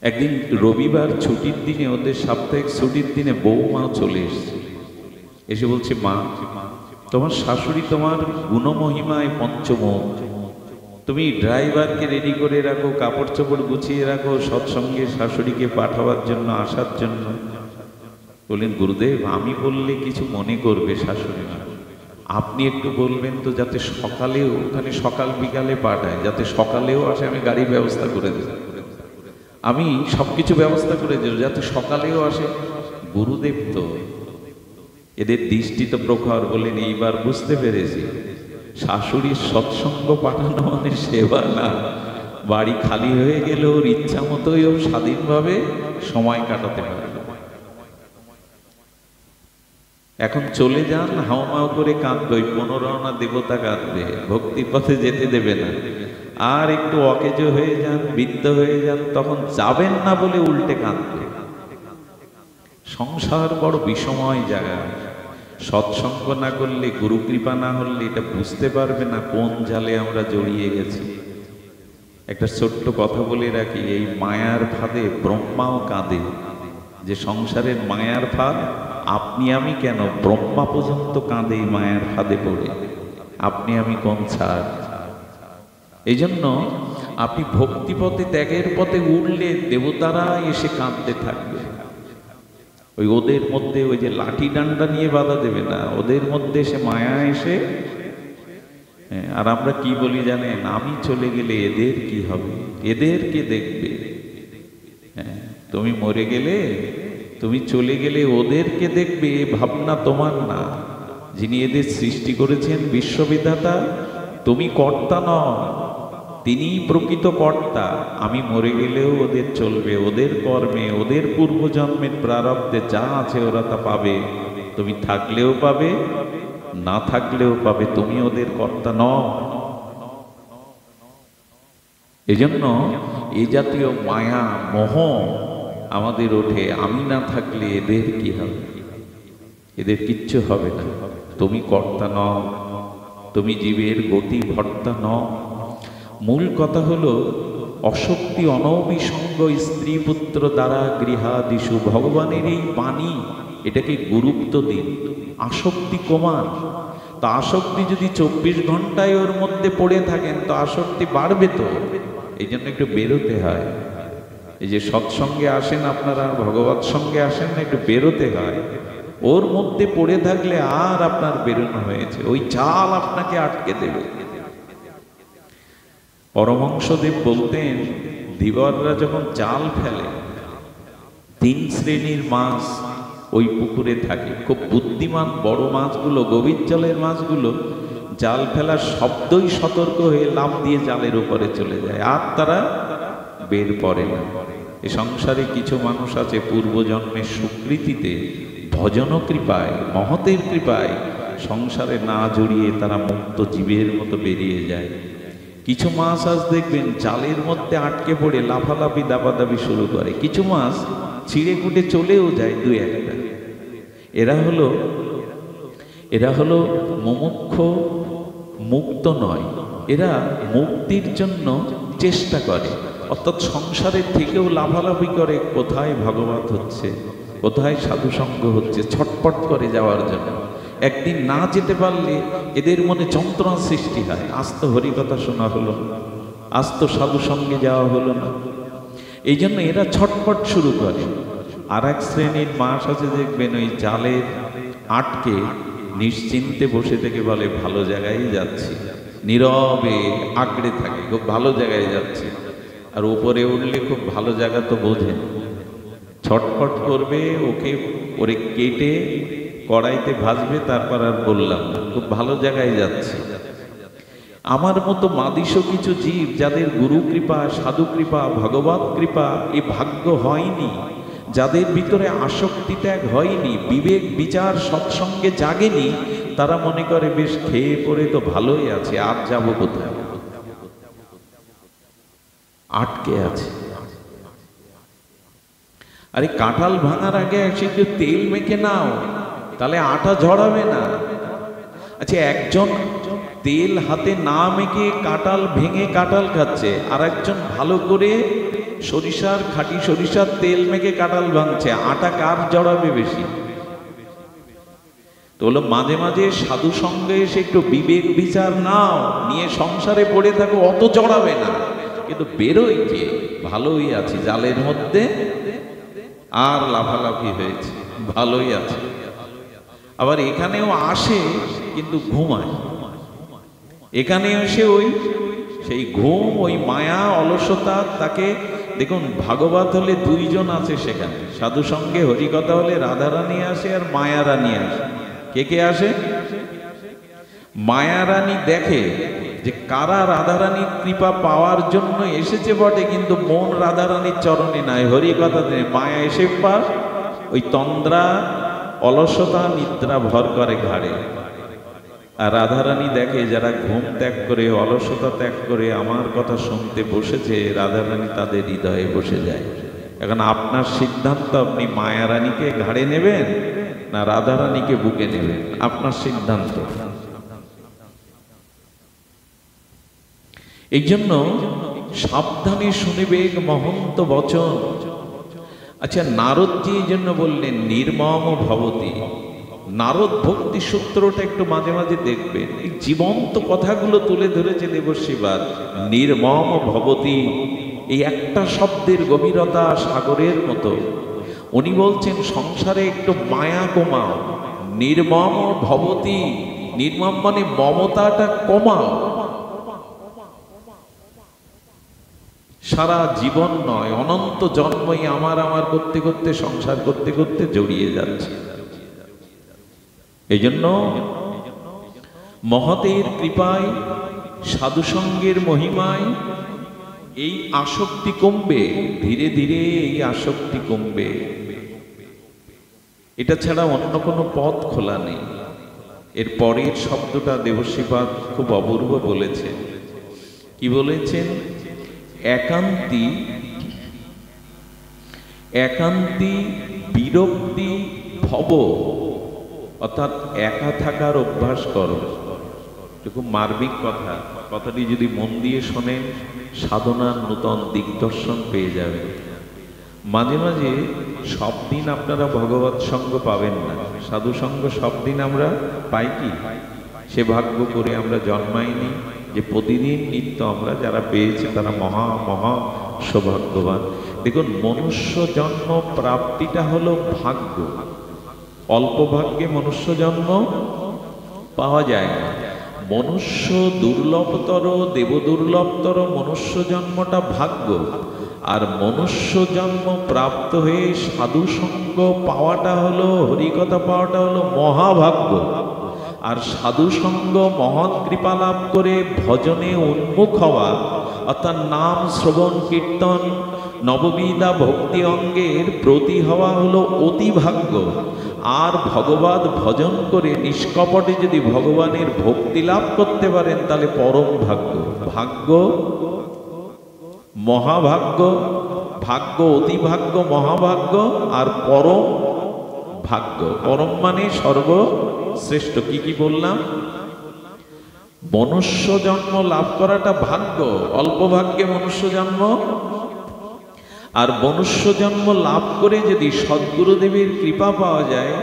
একদিন রবিবার ছুটির দিনে, ওদের সাপ্তাহিক ছুটির দিনে বৌমাও চলে এসছে। এসে বলছে, মা তোমার শাশুড়ি তোমার গুণমহিমায় পঞ্চমুখ, তুমি ড্রাইভারকে রেডি করে রাখো, কাপড় চোপড় গুছিয়ে রাখো, সৎসঙ্গে শাশুড়িকে পাঠাবার জন্য, আসার জন্য। বললেন, গুরুদেব আমি বললে কিছু মনে করবে শাশুড়ি মা, আপনি একটু বলবেন তো, যাতে সকালেও, ওখানে সকাল বিকালে পাঠায়, যাতে সকালেও আসে, আমি গাড়ির ব্যবস্থা করে দেব, আমি সবকিছু ব্যবস্থা করে দেব, যাতে সকালেও আসে। গুরুদেব তো, এদের দৃষ্টি তো প্রখর, বলেন এইবার বুঝতে পেরেছি, শাশুড়ির সৎসঙ্গ পাঠানো মানে সেবা না, বাড়ি খালি হয়ে গেলে ওর ইচ্ছা মতোই ও স্বাধীনভাবে সময় কাটাতে পারে। এখন চলে যান, হাউমাউ করে কাঁদবে, 15 আনা দেবতা কাঁদবে, ভক্তির পথে যেতে দেবে না। আর একটু অকেজ হয়ে যান, বৃদ্ধ হয়ে যান, তখন যাবেন না বলে উল্টে কাঁদবে। সংসার বড় বিষময় জায়গা। সৎসঙ্গ না করলে, গুরু কৃপা না হলে এটা বুঝতে পারবে না কোন জালে আমরা জড়িয়ে গেছি। একটা ছোট্ট কথা বলে রাখি, এই মায়ার ফাঁদে ব্রহ্মাও কাঁদে, যে সংসারের মায়ার ফাঁদ, আপনি আমি কেন, ব্রহ্মা পর্যন্ত কাঁদে এই মায়ার ফাঁদে পড়ে, আপনি আমি কোন ছাড়। এই জন্য আপনি ভক্তিপথে, ত্যাগের পথে উঠলে দেবতারা এসে কাঁদতে থাকবে। ওই ওদের মধ্যে ওই যে লাঠি ডান্ডা নিয়ে বাধা দেবে না, ওদের মধ্যে এসে মায়া এসে। আর আমরা কি বলি জানেন, আমি চলে গেলে এদের কি হবে, এদেরকে দেখবে। তুমি মরে গেলে, তুমি চলে গেলে ওদেরকে দেখবে, এ ভাবনা তোমার না। যিনি এদের সৃষ্টি করেছেন বিশ্ববিধাতা, তুমি কর্তা নও, তিনিই প্রকৃত কর্তা। আমি মরে গেলেও ওদের চলবে, ওদের কর্মে, ওদের পূর্বজন্মের প্রারব্ধে যা আছে ওরা তা পাবে। তুমি থাকলেও পাবে, না থাকলেও পাবে, তুমি ওদের কর্তা নও। এজন্য এই জাতীয় মায়া মোহ আমাদের ওঠে, আমি না থাকলে এদের কি হবে, এদের কিচ্ছু হবে না। তুমি কর্তা নও, তুমি জীবের গতি ভর্তা নও। মূল কথা হলো, অশক্তি অনবিসঙ্গ স্ত্রী পুত্র দ্বারা গৃহাদিশু, ভগবানের এই বাণী, এটাকে গুরুত্ব দিন, আসক্তি কমান। তো আসক্তি যদি 24 ঘন্টায় ওর মধ্যে পড়ে থাকেন, তো আসক্তি বাড়বে তো। এই জন্য একটু বেরোতে হয়। এই যে সৎসঙ্গে আসেন আপনারা, ভগবত সঙ্গে আসেন না, একটু বেরোতে হয়। ওর মধ্যে পড়ে থাকলে আর আপনার বেরোনো হয়েছে, ওই জাল আপনাকে আটকে দেবে। পরমহংসদেব বলতেন, ধীবররা যখন জাল ফেলে, 3 শ্রেণীর মাছ ওই পুকুরে থাকে। খুব বুদ্ধিমান বড় মাছগুলো, গভীর জলের মাছগুলো জাল ফেলার শব্দই সতর্ক হয়ে লাফ দিয়ে জালের উপরে চলে যায়, আর তারা বের পড়ে না। এ সংসারে কিছু মানুষ আছে পূর্বজন্মের সুকৃতিতে, ভজন কৃপায়, মহতের কৃপায় সংসারে না জড়িয়ে তারা মুক্ত জীবের মতো বেরিয়ে যায়। কিছু মাছ আজ দেখবেন জালের মধ্যে আটকে পড়ে লাফালাফি দাপাদাপি শুরু করে। কিছু মাছ ছিঁড়ে কুটে চলেও যায় 2-1টা। এরা হলো মুমুক্ষ, মুক্ত নয়। এরা মুক্তির জন্য চেষ্টা করে, অর্থাৎ সংসারের থেকেও লাফালাফি করে কোথায় ভাগবত হচ্ছে, কোথায় সাধুসঙ্গ হচ্ছে, ছটপট করে যাওয়ার জন্য। একদিন না যেতে পারলে এদের মনে যন্ত্রণা সৃষ্টি হয়, আজ তো হরিকথা শোনা হলো না, আজ তো সাধুসঙ্গে যাওয়া হলো না। এই জন্য এরা ছটপট শুরু করে। আর এক শ্রেণীর মাছ আছে দেখবেন, ওই জালের আটকে নিশ্চিন্তে বসে থেকে বলে ভালো জায়গায় যাচ্ছি, নীরবে আঁকড়ে থাকে, খুব ভালো জায়গায় যাচ্ছে। আর উপরে উঠলে খুব ভালো জায়গা তো বোঝেন, ছটফট করবে, ওরে কেটে কড়াইতে ভাজবে, তারপর আর বললাম না, খুব ভালো জায়গায় যাচ্ছে। আমার মতো মাদিস কিছু জীব যাদের গুরু কৃপা, সাধু কৃপা, ভগবত কৃপা এ ভাগ্য হয়নি, যাদের ভিতরে আসক্তি ত্যাগ হয়নি, বিবেক বিচার সৎসঙ্গে জাগেনি, তারা মনে করে বেশ খেয়ে পড়ে তো ভালোই আছে, আর যাব কোথায়, আটকে আছে। আরে কাঁঠাল ভাঙার আগে একটু তেল মেখে নাও, তাহলে আটা ঝরাবে না। আচ্ছা, একজন তেল হাতে না মেখে কাঁঠাল ভেঙে কাঁঠাল খাচ্ছে, আর একজন ভালো করে খাঁটি সরিষার তেল মেখে কাঁঠাল ভাঙছে, আটা কার জড়াবে বেশি? তো হলো মাঝে মাঝে সাধু সঙ্গে এসে একটু বিবেক বিচার নাও, নিয়ে সংসারে পড়ে থাকো, অত জড়াবে না। কিন্তু বেরোই যে ভালোই আছি জালের মধ্যে, আর লাফালাফি হয়েছে, ভালোই আছে। আবার এখানেও আসে কিন্তু ঘুমায়, এখানে এসে সেই ঘুম, ওই মায়া, অলসতা, তাকে দেখুন ভাগবত হলে 2 জন আছে সেখানে, সাধু সঙ্গে হরিকথা হলে রাধারানী আসে আর মায়ারানী আসে। কে আসে? মায়ারানী দেখে যে কারা রাধারানীর কৃপা পাওয়ার জন্য এসেছে বটে, কিন্তু মন রাধারানীর চরণে নাই, হরিকথাতে। মায়া এসে পার ওই তন্দ্রা, অলসতা, নিদ্রা ভর করে ঘাড়ে। আর রাধারানী দেখে যারা ঘুম ত্যাগ করে, অলসতা ত্যাগ করে আমার কথা শুনতে বসেছে, রাধারানী তাদের হৃদয়ে বসে যায়। এখন আপনার সিদ্ধান্ত, আপনি মায়ারানীকে ঘাড়ে নেবেন না রাধারানীকে বুকে নেবেন, আপনার সিদ্ধান্ত। এই জন্য সাবধানে শুনিবেগ মহন্ত বচন। আচ্ছা, নারদজি এই জন্য বললেন নির্মম ভবতি। নারদ ভক্তি সূত্রটা একটু মাঝে মাঝে দেখবেন, এই জীবন্ত কথাগুলো তুলে ধরেছে দেবশ্রীবাদ। নির্মম ভবতি, এই একটা শব্দের গভীরতা সাগরের মতো। উনি বলছেন সংসারে একটু মায়া কমাও। নির্মম ভবতি, নির্মম মানে মমতাটা কমাও। সারা জীবন নয়, অনন্ত জন্মই আমার আমার করতে করতে, সংসার করতে করতে জড়িয়ে যাচ্ছে। এই জন্য মহতের কৃপায়, সাধুসঙ্গের মহিমায় এই আসক্তি কমবে, ধীরে ধীরে এই আসক্তি কমবে। এটা ছাড়া অন্য কোনো পথ খোলা নেই। এর পরের শব্দটা দেবশ্রীপাদ খুব অপূর্ব বলেছেন। কি বলেছেন? একান্তি, একান্তি বিরক্তি ভব, অর্থাৎ একা থাকার অভ্যাস করো। খুব মার্মিক কথা, কথাটি যদি মন দিয়ে শোনেন সাধনার নূতন দিগদর্শন পেয়ে যাবেন। মাঝে মাঝে সব দিন আপনারা ভগবত সঙ্গ পাবেন না, সাধু সঙ্গ সব দিন আমরা পাই কি? সে ভাগ্য করে আমরা জন্মাইনি যে প্রতিদিন নিত্য আমরা যারা পেয়েছি তারা মহা মহা সৌভাগ্যবান। দেখুন, মনুষ্য জন্ম প্রাপ্তিটা হলো ভাগ্য। অল্প ভাগ্যে মনুষ্য জন্ম পাওয়া যায় না। মনুষ্য দুর্লভতর, দেব দুর্লভতর মনুষ্য জন্মটা ভাগ্য, আর মনুষ্য জন্ম প্রাপ্ত হয়ে সাধু সঙ্গ পাওয়াটা হলো, হরিকথা পাওয়াটা হলো মহাভাগ্য। আর সাধু সঙ্গ মহৎ কৃপা লাভ করে ভজনে উন্মুখ হওয়া, অর্থাৎ নাম শ্রবণ কীর্তন নববিধা ভক্তি অঙ্গের প্রতি হওয়া হলো অতি ভাগ্য। আর ভগবত ভজন করে নিষ্কপটে যদি ভগবানের ভক্তি লাভ করতে পারেন তাহলে পরম ভাগ্য। ভাগ্য, মহাভাগ্য, ভাগ্য, অতি ভাগ্য, মহাভাগ্য আর পরম ভাগ্য। পরম মানে সর্বশ্রেষ্ঠ। কি কি বললাম? মনুষ্য জন্ম লাভ করাটা ভাগ্য, অল্প ভাগ্যে মনুষ্য জন্ম। আর মনুষ্য জন্ম লাভ করে যদি সদ্গুরুদেবের কৃপা পাওয়া যায়,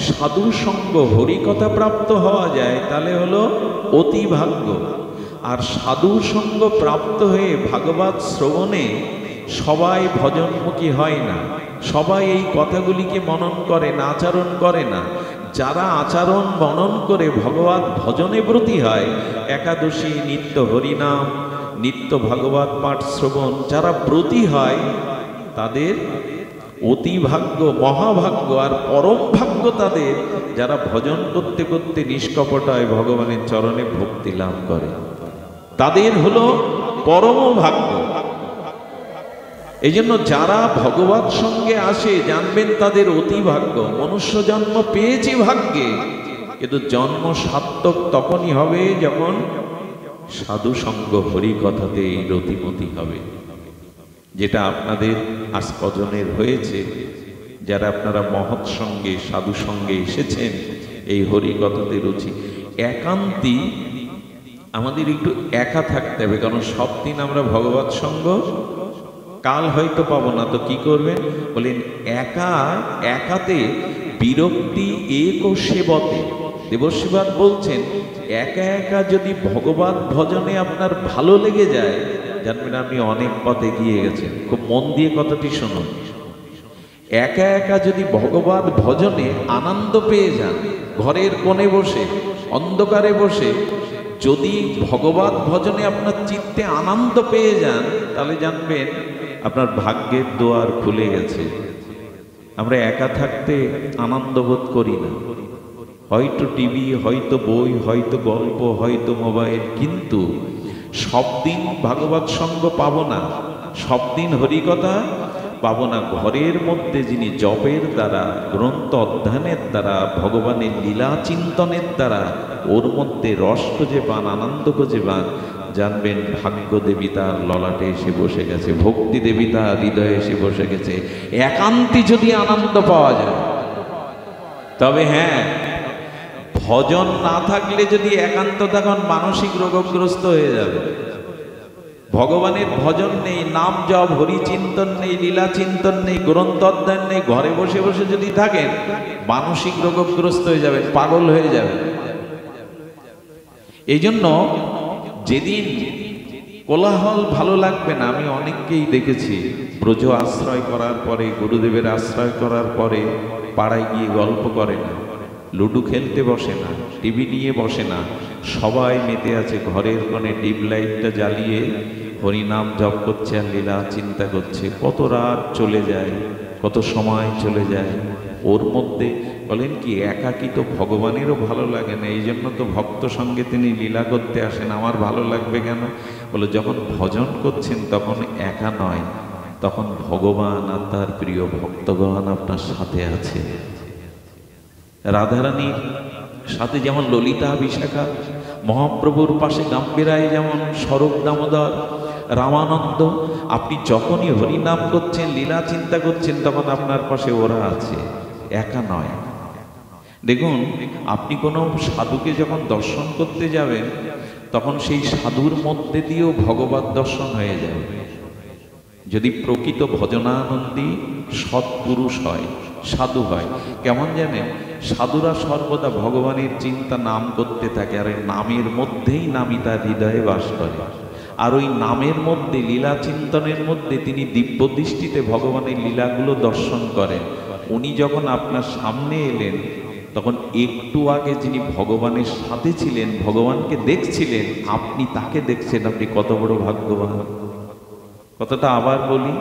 সাধু সঙ্গ হরিকথা প্রাপ্ত হওয়া যায়, তাহলে হলো অতি ভাগ্য। আর সাধু সঙ্গ প্রাপ্ত হয়ে ভাগবত শ্রবণে সবাই ভজনমুখী হয় না, সবাই এই কথাগুলিকে মনন করে না, আচরণ করে না। যারা আচরণ মনন করে ভগবত ভজনে ব্রতী হয়, একাদশী, নিত্য হরিনাম, নিত্য ভাগবত পাঠ শ্রবণ যারা ব্রতী হয়, তাদের অতি ভাগ্য, মহাভাগ্য আর পরম ভাগ্য তাদের, যারা ভজন করতে করতে নিষ্কপটায় ভগবানের চরণে ভক্তি লাভ করে, তাদের হলো পরম ভাগ্য। এই জন্য যারা ভগবত সঙ্গে আসে জানবেন তাদের অতি ভাগ্য। মনুষ্য জন্ম পেয়েছি ভাগ্যে, কিন্তু জন্ম সার্থক তখনই হবে যখন সাধু সঙ্গ হরি কথাতে রতিমতি হবে। যেটা আপনাদের আজ কজনের হয়েছে, যারা আপনারা মহৎ সঙ্গে সাধু সঙ্গে এসেছেন, এই হরি কথাতে রুচি। একান্তই আমাদের একটু একা থাকতে হবে, কারণ সব দিন আমরা ভগবত সঙ্গ কাল হয়তো পাবো না, তো কি করবেন বলেন? একাতে বিরক্তি এক ও সেবতে। দেবশ্রীবাদ বলছেন, একা একা যদি ভগবত ভজনে আপনার ভালো লেগে যায়, জানবেন আপনি অনেক পথে গিয়ে গেছেন। খুব মন দিয়ে কথাটি শুনুন। একা একা যদি ভগবত ভজনে আনন্দ পেয়ে যান, ঘরের কোণে বসে অন্ধকারে বসে যদি ভগবত ভজনে আপনার চিত্তে আনন্দ পেয়ে যান, তাহলে জানবেন আপনার ভাগ্যের দুয়ার খুলে গেছে। আমরা একা থাকতে আনন্দ বোধ করি না, হয়তো টিভি, হয়তো বই, হয়তো গল্প, হয়তো মোবাইল, কিন্তু সব দিন ভাগবত সঙ্গ পাবো না, সব দিন হরিকথা পাবো না। ঘরের মধ্যে যিনি জপের দ্বারা, গ্রন্থ অধ্যয়নের দ্বারা, ভগবানের লীলা চিন্তনের দ্বারা ওর মধ্যে রস খুঁজে পান, আনন্দ খুঁজে পান, জানবেন ভাগ্য দেবী তার ললাটে এসে বসে গেছে, ভক্তি দেবী তার হৃদয়ে এসে বসে গেছে। একান্তি যদি আনন্দ পাওয়া যায়, তবে হ্যাঁ, ভজন না থাকলে যদি একান্ত তখন মানসিক রোগগ্রস্ত হয়ে যাবে। ভগবানের ভজন নেই, নাম জপ, হরি চিন্তন নেই, লীলা চিন্তন নেই, গ্রন্থ অধ্যয়ন নেই, ঘরে বসে বসে যদি থাকেন, মানসিক রোগগ্রস্ত হয়ে যাবে, পাগল হয়ে যাবে। এই জন্য যেদিন কোলাহল ভালো লাগবে না, আমি অনেককেই দেখেছি ব্রজ আশ্রয় করার পরে, গুরুদেবের আশ্রয় করার পরে পাড়ায় গিয়ে গল্প করে না, লুডু খেলতে বসে না, টিভি নিয়ে বসে না, সবাই মেতে আছে ঘরের কোণে ডিপ লাইটটা জ্বালিয়ে হরিনাম জপ করছে আর লীলা চিন্তা করছে। কত রাত চলে যায়, কত সময় চলে যায় ওর মধ্যে। বলেন কি একাকী তো ভগবানেরও ভালো লাগে না, এই জন্য তো ভক্ত সঙ্গে তিনি লীলা করতে আসেন। আমার ভালো লাগবে কেন? বলে যখন ভজন করছেন তখন একা নয়, তখন ভগবান আর তার প্রিয় ভক্তগণ আপনার সাথে আছে। রাধারানীর সাথে যেমন ললিতা বিশাখা, মহাপ্রভুর পাশে গাম্ভীরায় যেমন স্বরূপ দামোদর, রামানন্দ, আপনি যখনই হরিনাম করছেন, লীলা চিন্তা করছেন, তখন আপনার পাশে ওরা আছে, একা নয়। দেখুন, আপনি কোনো সাধুকে যখন দর্শন করতে যাবেন, তখন সেই সাধুর মধ্যে দিয়েও ভগবত দর্শন হয়ে যাবে। যদি প্রকৃত ভজনানন্দী সৎপুরুষ হয়, সাধু হয়। কেমন জানেন? সাধুরা সর্বদা ভগবানের চিন্তা, নাম করতে থাকে, আর ওই নামের মধ্যেই নামই তার হৃদয়ে বাস করে। আর ওই নামের মধ্যে, লীলা চিন্তনের মধ্যে তিনি দিব্য দৃষ্টিতে ভগবানের লীলাগুলো দর্শন করেন। উনি যখন আপনার সামনে এলেন, তখন একটু আগে যিনি ভগবানের সাথে ছিলেন, ভগবানকে দেখছিলেন, আপনি তাকে দেখছেন, আপনি কত বড় ভাগ্যবান। কথাটা আবার বলি,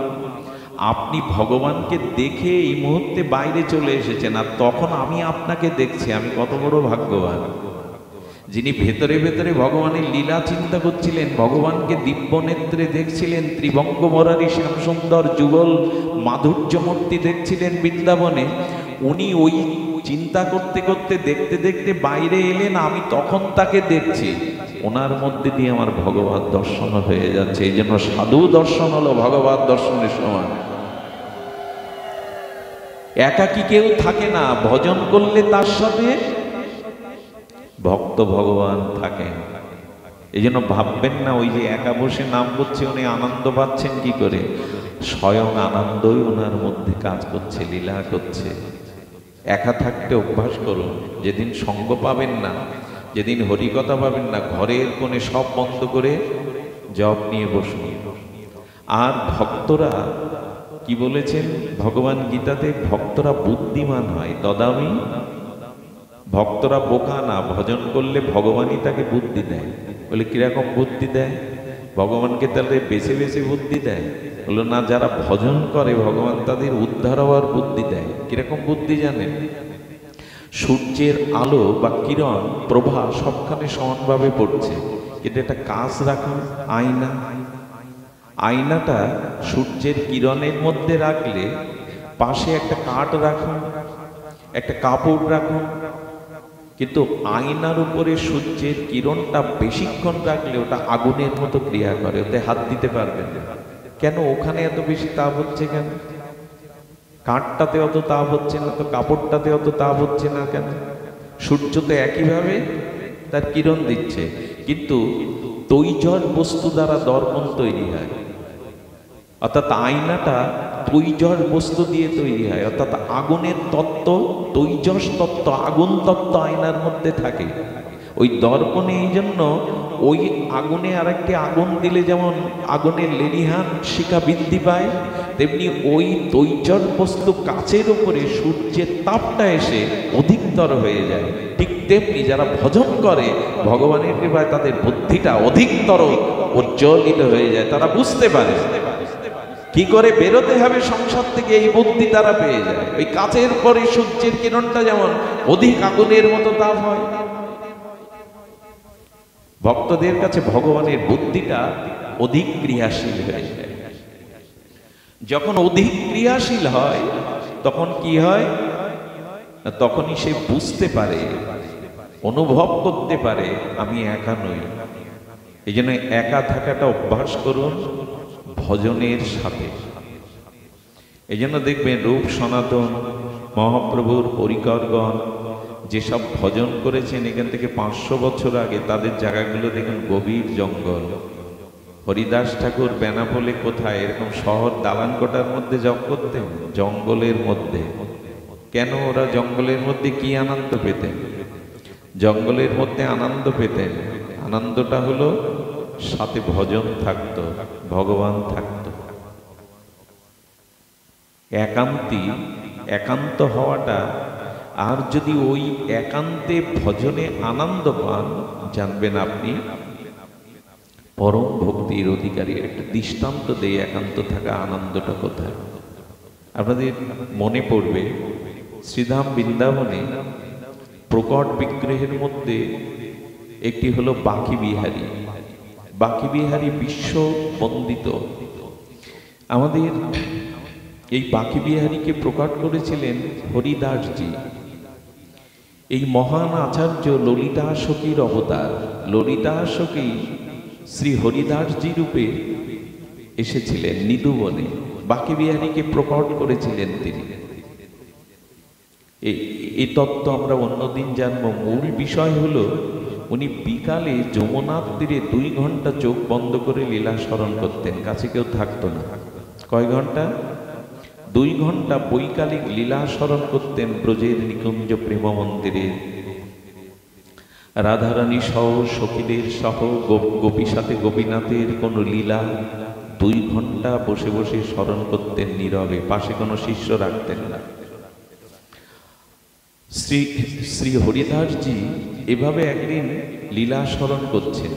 আপনি ভগবানকে দেখে এই মুহূর্তে বাইরে চলে এসেছেন, আর তখন আমি আপনাকে দেখছি, আমি কত বড় ভাগ্যবান। যিনি ভেতরে ভেতরে ভগবানের লীলা চিন্তা করছিলেন, ভগবানকে দিব্য নেত্রে দেখছিলেন, ত্রিভঙ্গ মরারি শ্যামসুন্দর যুগল মাধুর্যমূর্তি দেখছিলেন বৃন্দাবনে, উনি ওই চিন্তা করতে করতে দেখতে দেখতে বাইরে এলেন, আমি তখন তাকে দেখছি, ওনার মধ্যে দিয়ে আমার ভগবত দর্শন হয়ে যাচ্ছে। এই জন্য সাধু দর্শন হলো ভগবত দর্শনের সমান। একাকী কেউ থাকে না, ভজন করলে তার সাথে ভক্ত ভগবান থাকেন। এই জন্য ভাববেন না ওই যে একা বসে নাম করছে উনি আনন্দ পাচ্ছেন কি করে, স্বয়ং আনন্দই ওনার মধ্যে কাজ করছে, লীলা করছে। একা থাকতে অভ্যাস করুন। যেদিন সঙ্গ পাবেন না, যেদিন হরিকথা পাবেন না, ঘরের কোণে সব বন্ধ করে জপ নিয়ে বসুন। আর ভক্তরা কি বলেছেন ভগবান গীতাতে, ভক্তরা বুদ্ধিমান হয়, দদামি। ভক্তরা বোকা না, ভজন করলে ভগবানই তাকে বুদ্ধি দেয়। বলে কিরকম বুদ্ধি দেয়? ভগবানকে তাহলে বেছে বেছে বুদ্ধি দেয়? বললো না, যারা ভজন করে ভগবান তাদের উদ্ধার হওয়ার বুদ্ধি দেয়। কিরকম বুদ্ধি জানেন? সূর্যের আলো বা কিরণ প্রভা সবখানে সমানভাবে পড়ছে, কিন্তু একটা কাঁচ রাখুন, আয়না, আয়নাটা সূর্যের কিরণের মধ্যে রাখলে পাশে একটা কাঠ রাখুন, একটা কাপড় রাখুন, কিন্তু আয়নার উপরে সূর্যের কিরণটা বেশিক্ষণ রাখলে ওটা আগুনের মতো ক্রিয়া করে, ওতে হাত দিতে পারবেন না। কেন? ওখানে এত বেশি তাপ হচ্ছে কেন? কাঠটাতে অত তাপ হচ্ছে না তো, কাপড়টাতে অত তাপ হচ্ছে না কেন? সূর্য তো একইভাবে তার কিরণ দিচ্ছে, কিন্তু তৈজস বস্তু দ্বারা দর্পণ তৈরি হয়, অর্থাৎ আয়নাটা তৈজস বস্তু দিয়ে তৈরি হয়, অর্থাৎ আগুনের তত্ত্ব, তৈজস তত্ত্ব, আগুন তত্ত্ব আয়নার মধ্যে থাকে। ওই দর্পণে এই জন্য ওই আগুনে আরেকটি আগুন দিলে যেমন আগুনের লেলিহান শিখা বৃদ্ধি পায়, তেমনি ওই তৈজস বস্তু কাচের উপরে সূর্যের তাপটা এসে অধিকতর হয়ে যায়। ঠিক তেমনি যারা ভজন করে ভগবানের কৃপায় তাদের বুদ্ধিটা অধিকতর উজ্জ্বলিত হয়ে যায়, তারা বুঝতে পারে কি করে বেরোতে হবে সংসার থেকে, এই বুদ্ধি তারা পেয়ে যায়। ওই কাচের পরে সূর্যের কিরণটা যেমন অধিক আগুনের মতো তাপ হয়, ভক্তদের কাছে ভগবানের বুদ্ধিটা অধিক ক্রিয়াশীল হয়ে যায়। যখন অধিক ক্রিয়াশীল হয় তখন কি হয়? তখনই সে বুঝতে পারে, অনুভব করতে পারে আমি একা নই। এই জন্য একা থাকাটা অভ্যাস করুন ভজনের সাথে। এই জন্য দেখবেন রূপ সনাতন মহাপ্রভুর পরিকরগণ যেসব ভজন করেছেন এখান থেকে 500 বছর আগে, তাদের জায়গাগুলো দেখুন গভীর জঙ্গল। হরিদাস ঠাকুর বেনাপোলে কোথায় এরকম শহর দালান কোঠার মধ্যে জপ করতেন? জঙ্গলের মধ্যে। কেন? ওরা জঙ্গলের মধ্যে কি আনন্দ পেতেন? জঙ্গলের মধ্যে আনন্দ পেতেন, আনন্দটা হলো সাথে ভজন থাকতো, ভগবান থাকতো। একান্ত হওয়াটা, আর যদি ওই একান্তে ভজনে আনন্দ পান, জানবেন আপনি পরম ভক্তির অধিকারী। একটা দৃষ্টান্ত দেয় একান্ত থাকা আনন্দটা কোথায়। আপনাদের মনে পড়বে শ্রীধাম বৃন্দাবনে প্রকট বিগ্রহের মধ্যে একটি হলো বাঁকি বিহারী। বাঁকি বিহারী বিশ্ব বন্দিত। আমাদের এই বাঁকি বিহারীকে প্রকট করেছিলেন হরিদাসজি। এই মহান আচার্য ললিতা সখীর অবতার। ললিতা সখী শ্রী হরিদাসজি রূপে এসেছিলেন নিধুবনে, বাঁকি বিহারীকে প্রকট করেছিলেন তিনি। এই তত্ত্ব আমরা অন্যদিন জানবো। মূল বিষয় হলো উনি বিকালে যমুনার তীরে 2 ঘন্টা চোখ বন্ধ করে লীলা স্মরণ করতেন, কাছে কেউ থাকতো না। কয় ঘন্টা? 2 ঘন্টা বৈকালিক লীলা স্মরণ করতেন ব্রজের নিকুঞ্জ প্রেম মন্দিরে। রাধারানী সহ সখীদের সহ গোপীর সাথে গোপীনাথের কোন লীলা 2 ঘন্টা বসে বসে স্মরণ করতেন নীরবে, পাশে কোনো শিষ্য রাখতেন না। শ্রী শ্রী হরিদাসজি এভাবে একদিন লীলা স্মরণ করছেন।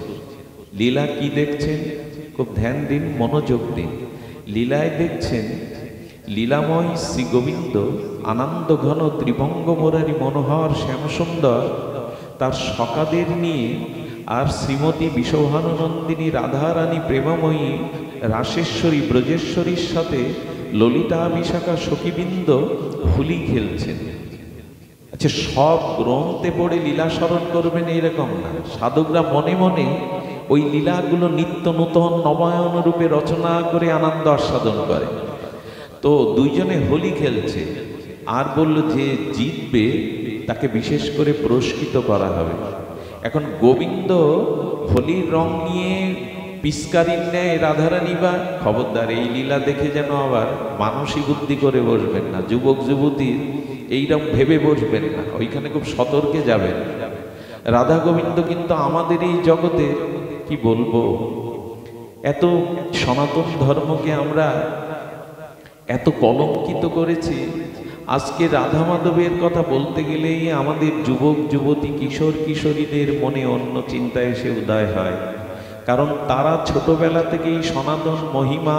লীলা কি দেখছেন? খুব ধ্যান দিন, মনোযোগ দিন। লীলায় দেখছেন লীলাময় শ্রী গোবিন্দ আনন্দ ঘন ত্রিভঙ্গ মুরারি মনোহর শ্যামসুন্দর তার সখাদের নিয়ে আর শ্রীমতী বিষভানুনন্দিনী রাধারানী প্রেমময়ী রাসেশ্বরী ব্রজেশ্বরীর সাথে ললিতা বিশাখা সখীবৃন্দ হোলি খেলছেন। আচ্ছা, সব গ্রন্থে পড়ে লীলা স্মরণ করবেন এইরকম না, সাধকরা মনে মনে ওই লীলাগুলো নিত্য নূতন নবায়ন রূপে রচনা করে আনন্দ আস্বাদন করে। তো দুইজনে হোলি খেলছে, আর বলল যে জিতবে তাকে বিশেষ করে পুরস্কৃত করা হবে। এখন গোবিন্দ হোলির রং নিয়ে পিস্কারির নেয় রাধারানী, বা খবরদার এই লীলা দেখে যেন আবার মানসিক বুদ্ধি করে বসবেন না, যুবক যুবতীর এইরকম ভেবে বসবেন না, ওইখানে খুব সতর্কে যাবেন। রাধা গোবিন্দ কিন্তু আমাদের এই জগতে কি বলবো, এত সনাতন ধর্মকে আমরা এত কলঙ্কিত করেছি। আজকে রাধা মাধবের কথা বলতে গেলেই আমাদের যুবক যুবতী কিশোর কিশোরীদের মনে অন্য চিন্তা এসে উদয় হয়, কারণ তারা ছোটবেলা থেকেই সনাতন মহিমা,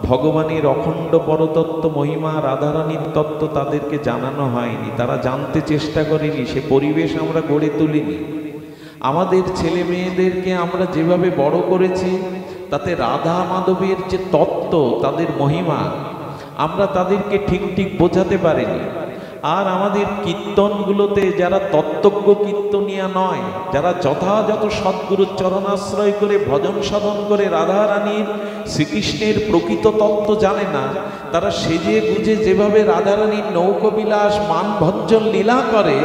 ভগবানের অখণ্ড পরতত্ত্ব মহিমা, রাধারানীর তত্ত্ব তাদেরকে জানানো হয়নি, তারা জানতে চেষ্টা করেনি, সে পরিবেশ আমরা গড়ে তুলিনি। আমাদের ছেলে মেয়েদেরকে আমরা যেভাবে বড় করেছি তাতে রাধা মাধবের যে তত্ত্ব, তাদের মহিমা আমরা তাদেরকে ঠিক ঠিক বোঝাতে পারিনি। আর আমাদের কীর্তনগুলোতে যারা তত্ত্বজ্ঞ কীর্তনিয়া নয়, যারা যথাযথ সদ্গুরুর চরণাশ্রয় করে ভজন সাধন করে রাধা রানীর শ্রীকৃষ্ণের প্রকৃত তত্ত্ব জানে না, তারা সেজে গুজে যেভাবে রাধা রানীর নৌকবিলাস মানভঞ্জন লীলা করে,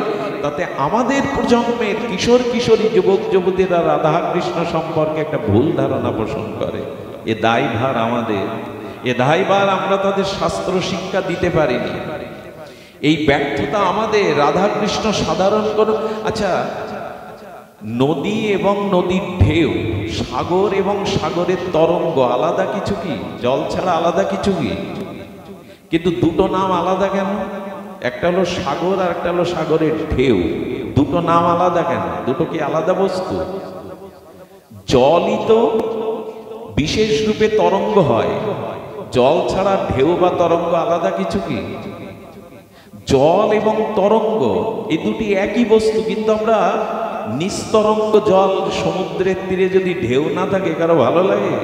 তাতে আমাদের প্রজন্মের কিশোর কিশোরী যুবক যুবতীরা রাধা কৃষ্ণ সম্পর্কে একটা ভুল ধারণা পোষণ করে। এ দায়ভার আমাদের, এ দায়ভার আমরা তাদের শাস্ত্র শিক্ষা দিতে পারিনি, এই ব্যর্থতা আমাদের। রাধা কৃষ্ণ সাধারণ কোনো, আচ্ছা নদী এবং নদীর ঢেউ, সাগর এবং সাগরের তরঙ্গ আলাদা কিছু কি? জল ছাড়া আলাদা কিছু কি? কিন্তু দুটো নাম আলাদা কেন? একটা হলো সাগর আর একটা হলো সাগরের ঢেউ, দুটো নাম আলাদা কেন? দুটো কি আলাদা বস্তু? জলই তো বিশেষ রূপে তরঙ্গ হয়, জল ছাড়া ঢেউ বা তরঙ্গ আলাদা কিছু কি? জল এবং তরঙ্গ এই দুটি একই বস্তু, কিন্তু আমরা নিস্তরঙ্গ জল, সমুদ্রের তীরে যদি ঢেউ না থাকে কারো ভালো লাগে?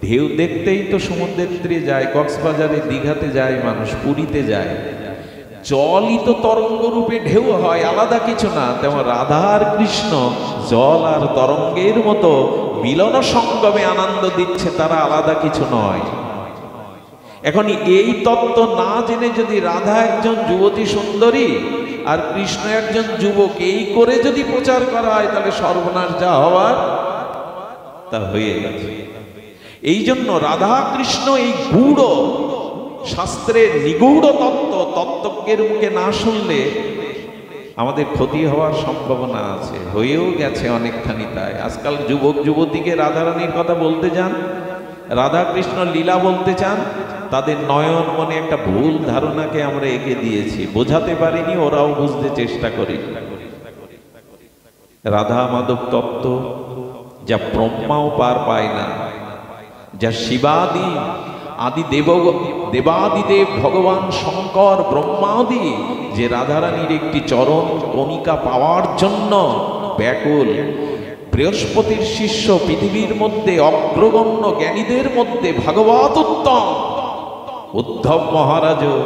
ঢেউ দেখতেই তো সমুদ্রের তীরে যায়, কক্সবাজারে, দীঘাতে যায় মানুষ, পুরীতে যায়। জলই তো তরঙ্গ রূপে ঢেউ হয়, আলাদা কিছু না। তেমন রাধা আর কৃষ্ণ জল আর তরঙ্গের মতো মিলন সঙ্গমে আনন্দ দিচ্ছে, তারা আলাদা কিছু নয়। এখন এই তত্ত্ব না জেনে যদি রাধা একজন যুবতী সুন্দরী আর কৃষ্ণ একজন যুবক, এই করে যদি প্রচার করা হয়, তাহলে সর্বনাশ যা হওয়ার তা হয়ে গেছে। এই জন্য রাধা কৃষ্ণ এই গূঢ় শাস্ত্রের নিগূঢ় তত্ত্ব তত্ত্বজ্ঞের মুখে না শুনলে আমাদের ক্ষতি হওয়ার সম্ভাবনা আছে, হয়েও গেছে অনেকখানি। তাই আজকাল যুবক যুবতীকে রাধারানীর কথা বলতে যান, রাধা কৃষ্ণ লীলা বলতে চান, তাদের নয়ন মনে একটা ভুল ধারণাকে আমরা এঁকে দিয়েছি, বোঝাতে পারিনি, ওরাও বুঝতে চেষ্টা করি। রাধা মাধব তত্ত্ব যা ব্রহ্মাও পার পায় না, যা শিবাদি আদি দেবাদিদেব ভগবান শঙ্কর ব্রহ্মাদি যে রাধারানীর একটি চরণ কণিকা পাওয়ার জন্য ব্যাকুল, বৃহস্পতির শিষ্য পৃথিবীর মধ্যে অগ্রগণ্য জ্ঞানীদের মধ্যে ভাগবত উত্তম উদ্ধব মহারাজও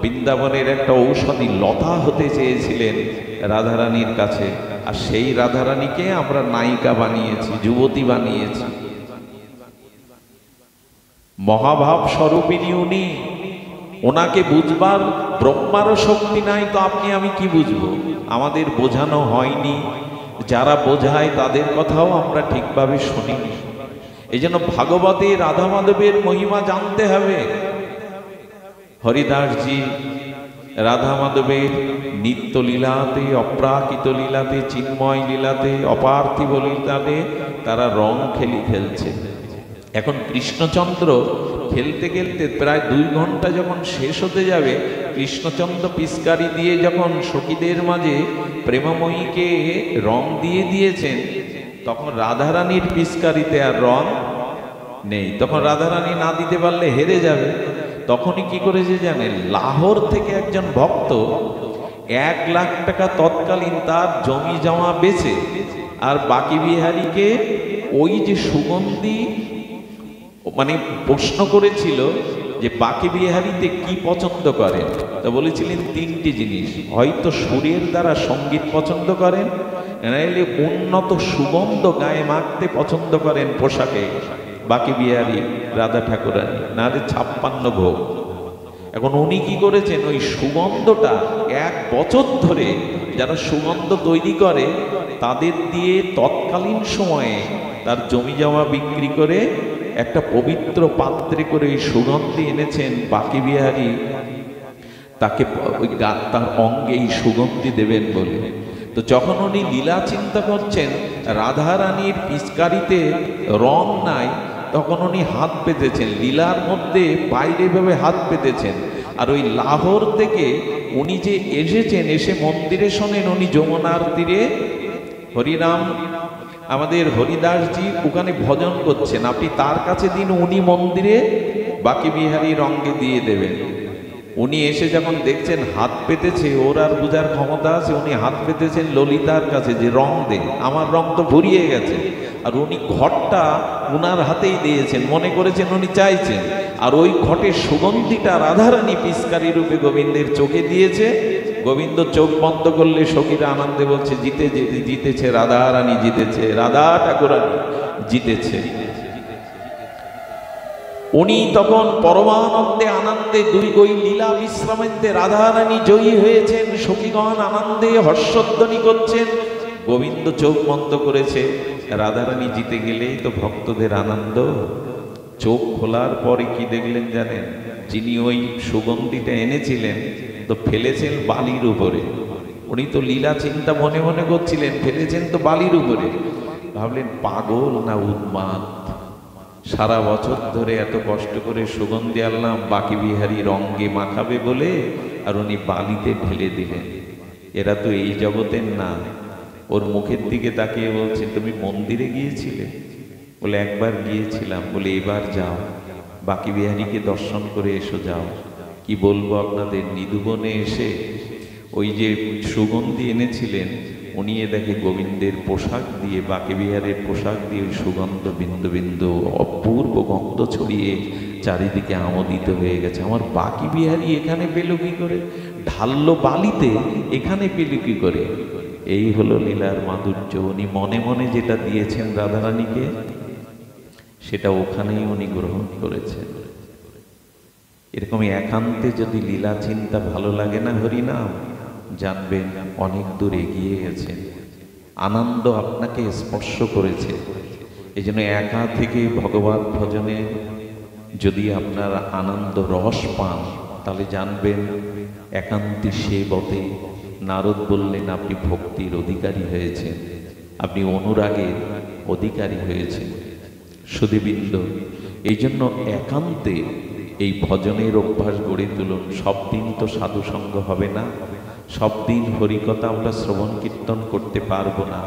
বৃন্দাবনের একটা ঔষধি লতা হতে চেয়েছিলেন রাধারানীর কাছে, আর সেই রাধারানীকে আমরা নায়িকা বানিয়েছি, যুবতী বানিয়েছি। মহাভাব স্বরূপিনী উনি, ওনাকে বুঝবার ব্রহ্মারও শক্তি নাই, তো আপনি আমি কি বুঝবো? আমাদের বোঝানো হয়নি, যারা বোঝায় তাদের কথাও আমরা ঠিকভাবে শুনিনি। এই জন্য ভাগবতে রাধা মাধবের মহিমা জানতে হবে। হরিদাসজি রাধা মাধবের নিত্য লীলাতে, অপ্রাকৃত লীলাতে, চিন্ময় লীলাতে, অপার্থিব লীলাতে তারা রং খেলছে। এখন কৃষ্ণচন্দ্র খেলতে খেলতে প্রায় 2 ঘন্টা যখন শেষ হতে যাবে, কৃষ্ণচন্দ্র পিচকারি দিয়ে যখন সখীদের মাঝে প্রেমময়ীকে রং দিয়ে দিয়েছেন, তখন রাধারানীর পিচকারিতে আর রং নেই। তখন রাধারানী না দিতে পারলে হেরে যাবে। তখনই কি করেছে জানেন, লাহোর থেকে একজন ভক্ত 1 লাখ টাকা তৎকালীন তার জমি জমা বেচে আর বাকি বিহারীকে ওই যে সুগন্ধি, মানে প্রশ্ন করেছিল যে বাকি বিহারীতে কি পছন্দ করেন, তো বলেছিলেন 3টি জিনিস। হয়তো সুরের দ্বারা সঙ্গীত পছন্দ করেন, নাইলে উন্নত সুগন্ধ গায়ে মাখতে পছন্দ করেন পোশাকে বাকি বিহারী রাধা ঠাকুরানী, নাহলে 56 ভোগ। এখন উনি কি করেছেন, ওই সুগন্ধটা 1 বছর ধরে যারা সুগন্ধ তৈরি করে তাদের দিয়ে তৎকালীন সময়ে তার জমি জমা বিক্রি করে একটা পবিত্র পাত্রে করে এই সুগন্ধি এনেছেন বাকি বিহারী তাকে ওই তার অঙ্গে এই সুগন্ধি দেবেন বলে। তো যখন উনি লীলা চিন্তা করছেন রাধারানীর পিচকারিতে রং নাই, তখন উনি হাত পেতেছেন লীলার মধ্যে, বাইরে ভাবে হাত পেতেছেন। আর ওই লাহোর থেকে উনি যে এসেছেন, এসে মন্দিরে শোনেন উনি যমুনার তীরে হরিনাম, আমাদের হরিদাসজি ওখানে ভজন করছেন, আপনি তার কাছে দিন, উনি মন্দিরে বাকি বিহারী রঙ্গে দিয়ে দেবেন। উনি এসে যখন দেখছেন হাত পেতেছে, ওর আর বুঝার ক্ষমতা আছে, উনি হাত পেতেছেন ললিতার কাছে যে রং দে, আমার রং তো ভরিয়ে গেছে। আর উনি ঘটটা উনার হাতেই দিয়েছেন, মনে করেছেন উনি চাইছেন। আর ওই ঘটের সুগন্ধিটা রাধারানী পিচকারি রূপে গোবিন্দের চোখে দিয়েছে। গোবিন্দ চোখ বন্ধ করলে সখীরা আনন্দে বলছে জিতেছে রাধারানী, জিতেছে রাধা ঠাকুরানী, জিতেছে। উনি তখন পরমানন্দে আনন্দে ওই লীলা বিশ্রামেন্তে রাধারানী জয়ী হয়েছেন, সখীগণ আনন্দে হর্ষধ্বনি করছেন। গোবিন্দ চোখ বন্ধ করেছে, রাধারানী জিতে গেলেই তো ভক্তদের আনন্দ। চোখ খোলার পরে কি দেখলেন জানেন, যিনি ওই সুগন্ধিটা এনেছিলেন তো ফেলেছেন বালির উপরে। উনি তো লীলা চিন্তা মনে মনে করছিলেন, ফেলেছেন তো বালির উপরে। ভাবলেন পাগল না উন্মাদ, সারা বছর ধরে এত কষ্ট করে সুগন্ধি আনলাম বাকি বিহারী রঙ্গে মাখাবে বলে, আর উনি বালিতে ঢেলে দিলেন। এরা তো এই জগতের না। ওর মুখের দিকে তাকিয়ে বলছে, তুমি মন্দিরে গিয়েছিলে? বলে একবার গিয়েছিলাম। বলে এবার যাও, বাকি বিহারীকে দর্শন করে এসো, যাও। কি বলবো আপনাদের, নিধুবনে এসে ওই যে সুগন্ধি এনেছিলেন, উনি দেখে গোবিন্দের পোশাক দিয়ে, বাকি বিহারের পোশাক দিয়ে ওই সুগন্ধ বিন্দু বিন্দু অপূর্ব গন্ধ ছড়িয়ে চারিদিকে আমোদিত হয়ে গেছে। আমার বাকি বিহারী এখানে পেল কি করে, ঢাললো বালিতে, এখানে পেল কি করে? এই হলো লীলার মাধুর্য। উনি মনে মনে যেটা দিয়েছেন রাধারানীকে, সেটা ওখানেই উনি গ্রহণ করেছেন। এরকমই একান্তে যদি লীলা চিন্তা ভালো লাগে না হরিনাম, জানবেন অনেক দূর এগিয়ে গেছে, আনন্দ আপনাকে স্পর্শ করেছে। এই জন্য একা থেকে ভগবত ভজনে যদি আপনার আনন্দ রস পান, তাহলে জানবেন একান্তে সে বটে। নারদ বললেন আপনি ভক্তির অধিকারী হয়েছেন, আপনি অনুরাগের অধিকারী হয়েছেন। সুধীবৃন্দ, এই জন্য একান্তে এই ভজনের অভ্যাস গড়ে তুলুন। সব দিন তো সাধু সঙ্গ হবে না, সব দিন হরিকথা আমরা শ্রবণ কীর্তন করতে পারবো না।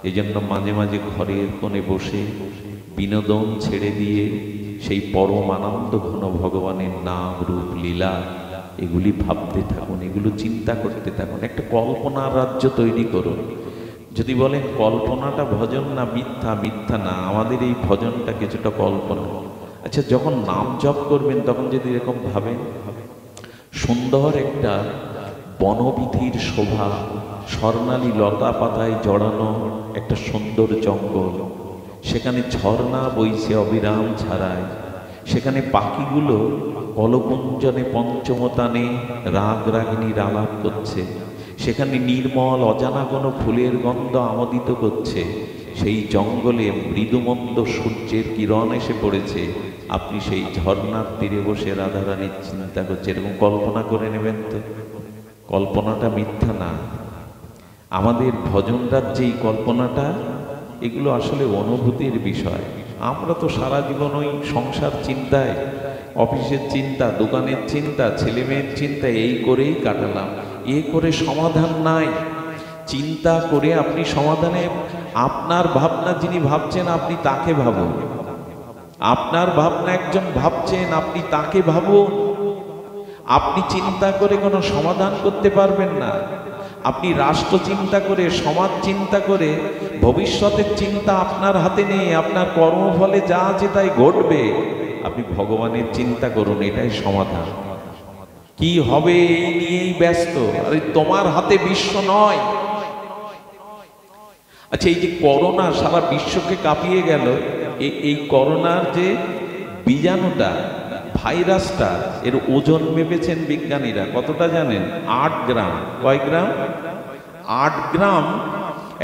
এই জন্য মাঝে মাঝে ঘরের কোণে বসে বিনোদন ছেড়ে দিয়ে সেই পরম আনন্দ ঘন ভগবানের নাম রূপ লীলা এগুলি ভাবতে থাকুন, এগুলো চিন্তা করতে থাকুন। একটা কল্পনার রাজ্য তৈরি করুন। যদি বলেন কল্পনাটা ভজন না মিথ্যা, মিথ্যা না, আমাদের এই ভজনটা কিছুটা কল্পনা। আচ্ছা, যখন নাম জপ করবেন তখন যদি এরকম ভাবেন, সুন্দর একটা বনবিধির শোভা, স্বর্ণালী লতা পাতায় জড়ানো একটা সুন্দর জঙ্গল, সেখানে ঝর্ণা বইছে অবিরাম ছাড়ায়, সেখানে পাখিগুলো কলকুঞ্জনে পঞ্চমতানে রাগ রাগিনীর আলাপ করছে, সেখানে নির্মল অজানা কোনো ফুলের গন্ধ আমোদিত করছে, সেই জঙ্গলে মৃদুমন্দ সূর্যের কিরণ এসে পড়েছে, আপনি সেই ঝর্ণার তীরে বসে রাধারানীর চিন্তা করছে, এরকম কল্পনা করে নেবেন তো। কল্পনাটা মিথ্যা না। আমাদের ভজন রাজ্যে এই কল্পনাটা, এগুলো আসলে অনুভূতির বিষয়। আমরা তো সারা জীবন ওই সংসার চিন্তায়, অফিসের চিন্তা, দোকানের চিন্তা, ছেলে মেয়ের চিন্তা, এই করেই কাটালাম। এ করে সমাধান নাই। চিন্তা করে আপনি সমাধানে, আপনার ভাবনা যিনি ভাবছেন আপনি তাকে ভাবুন। আপনার ভাবনা একজন ভাবছেন, আপনি তাকে ভাবুন। আপনি চিন্তা করে কোনো সমাধান করতে পারবেন না। আপনি রাষ্ট্র চিন্তা করে, সমাজ চিন্তা করে, ভবিষ্যতের চিন্তা আপনার হাতে নেই। আপনার কর্মফলে যা আছে তাই ঘটবে। আপনি ভগবানের চিন্তা করুন, এটাই সমাধান। কি হবে এই নিয়েই ব্যস্ত। আরে তোমার হাতে বিশ্ব নয়। আচ্ছা, এই যে করোনা সারা বিশ্বকে কাঁপিয়ে গেল, এই করোনার যে বীজাণুটা, ভাইরাসটা, এর ওজন মেপেছেন বিজ্ঞানীরা। কতটা জানেন? 8 গ্রাম। কয় গ্রাম? 8 গ্রাম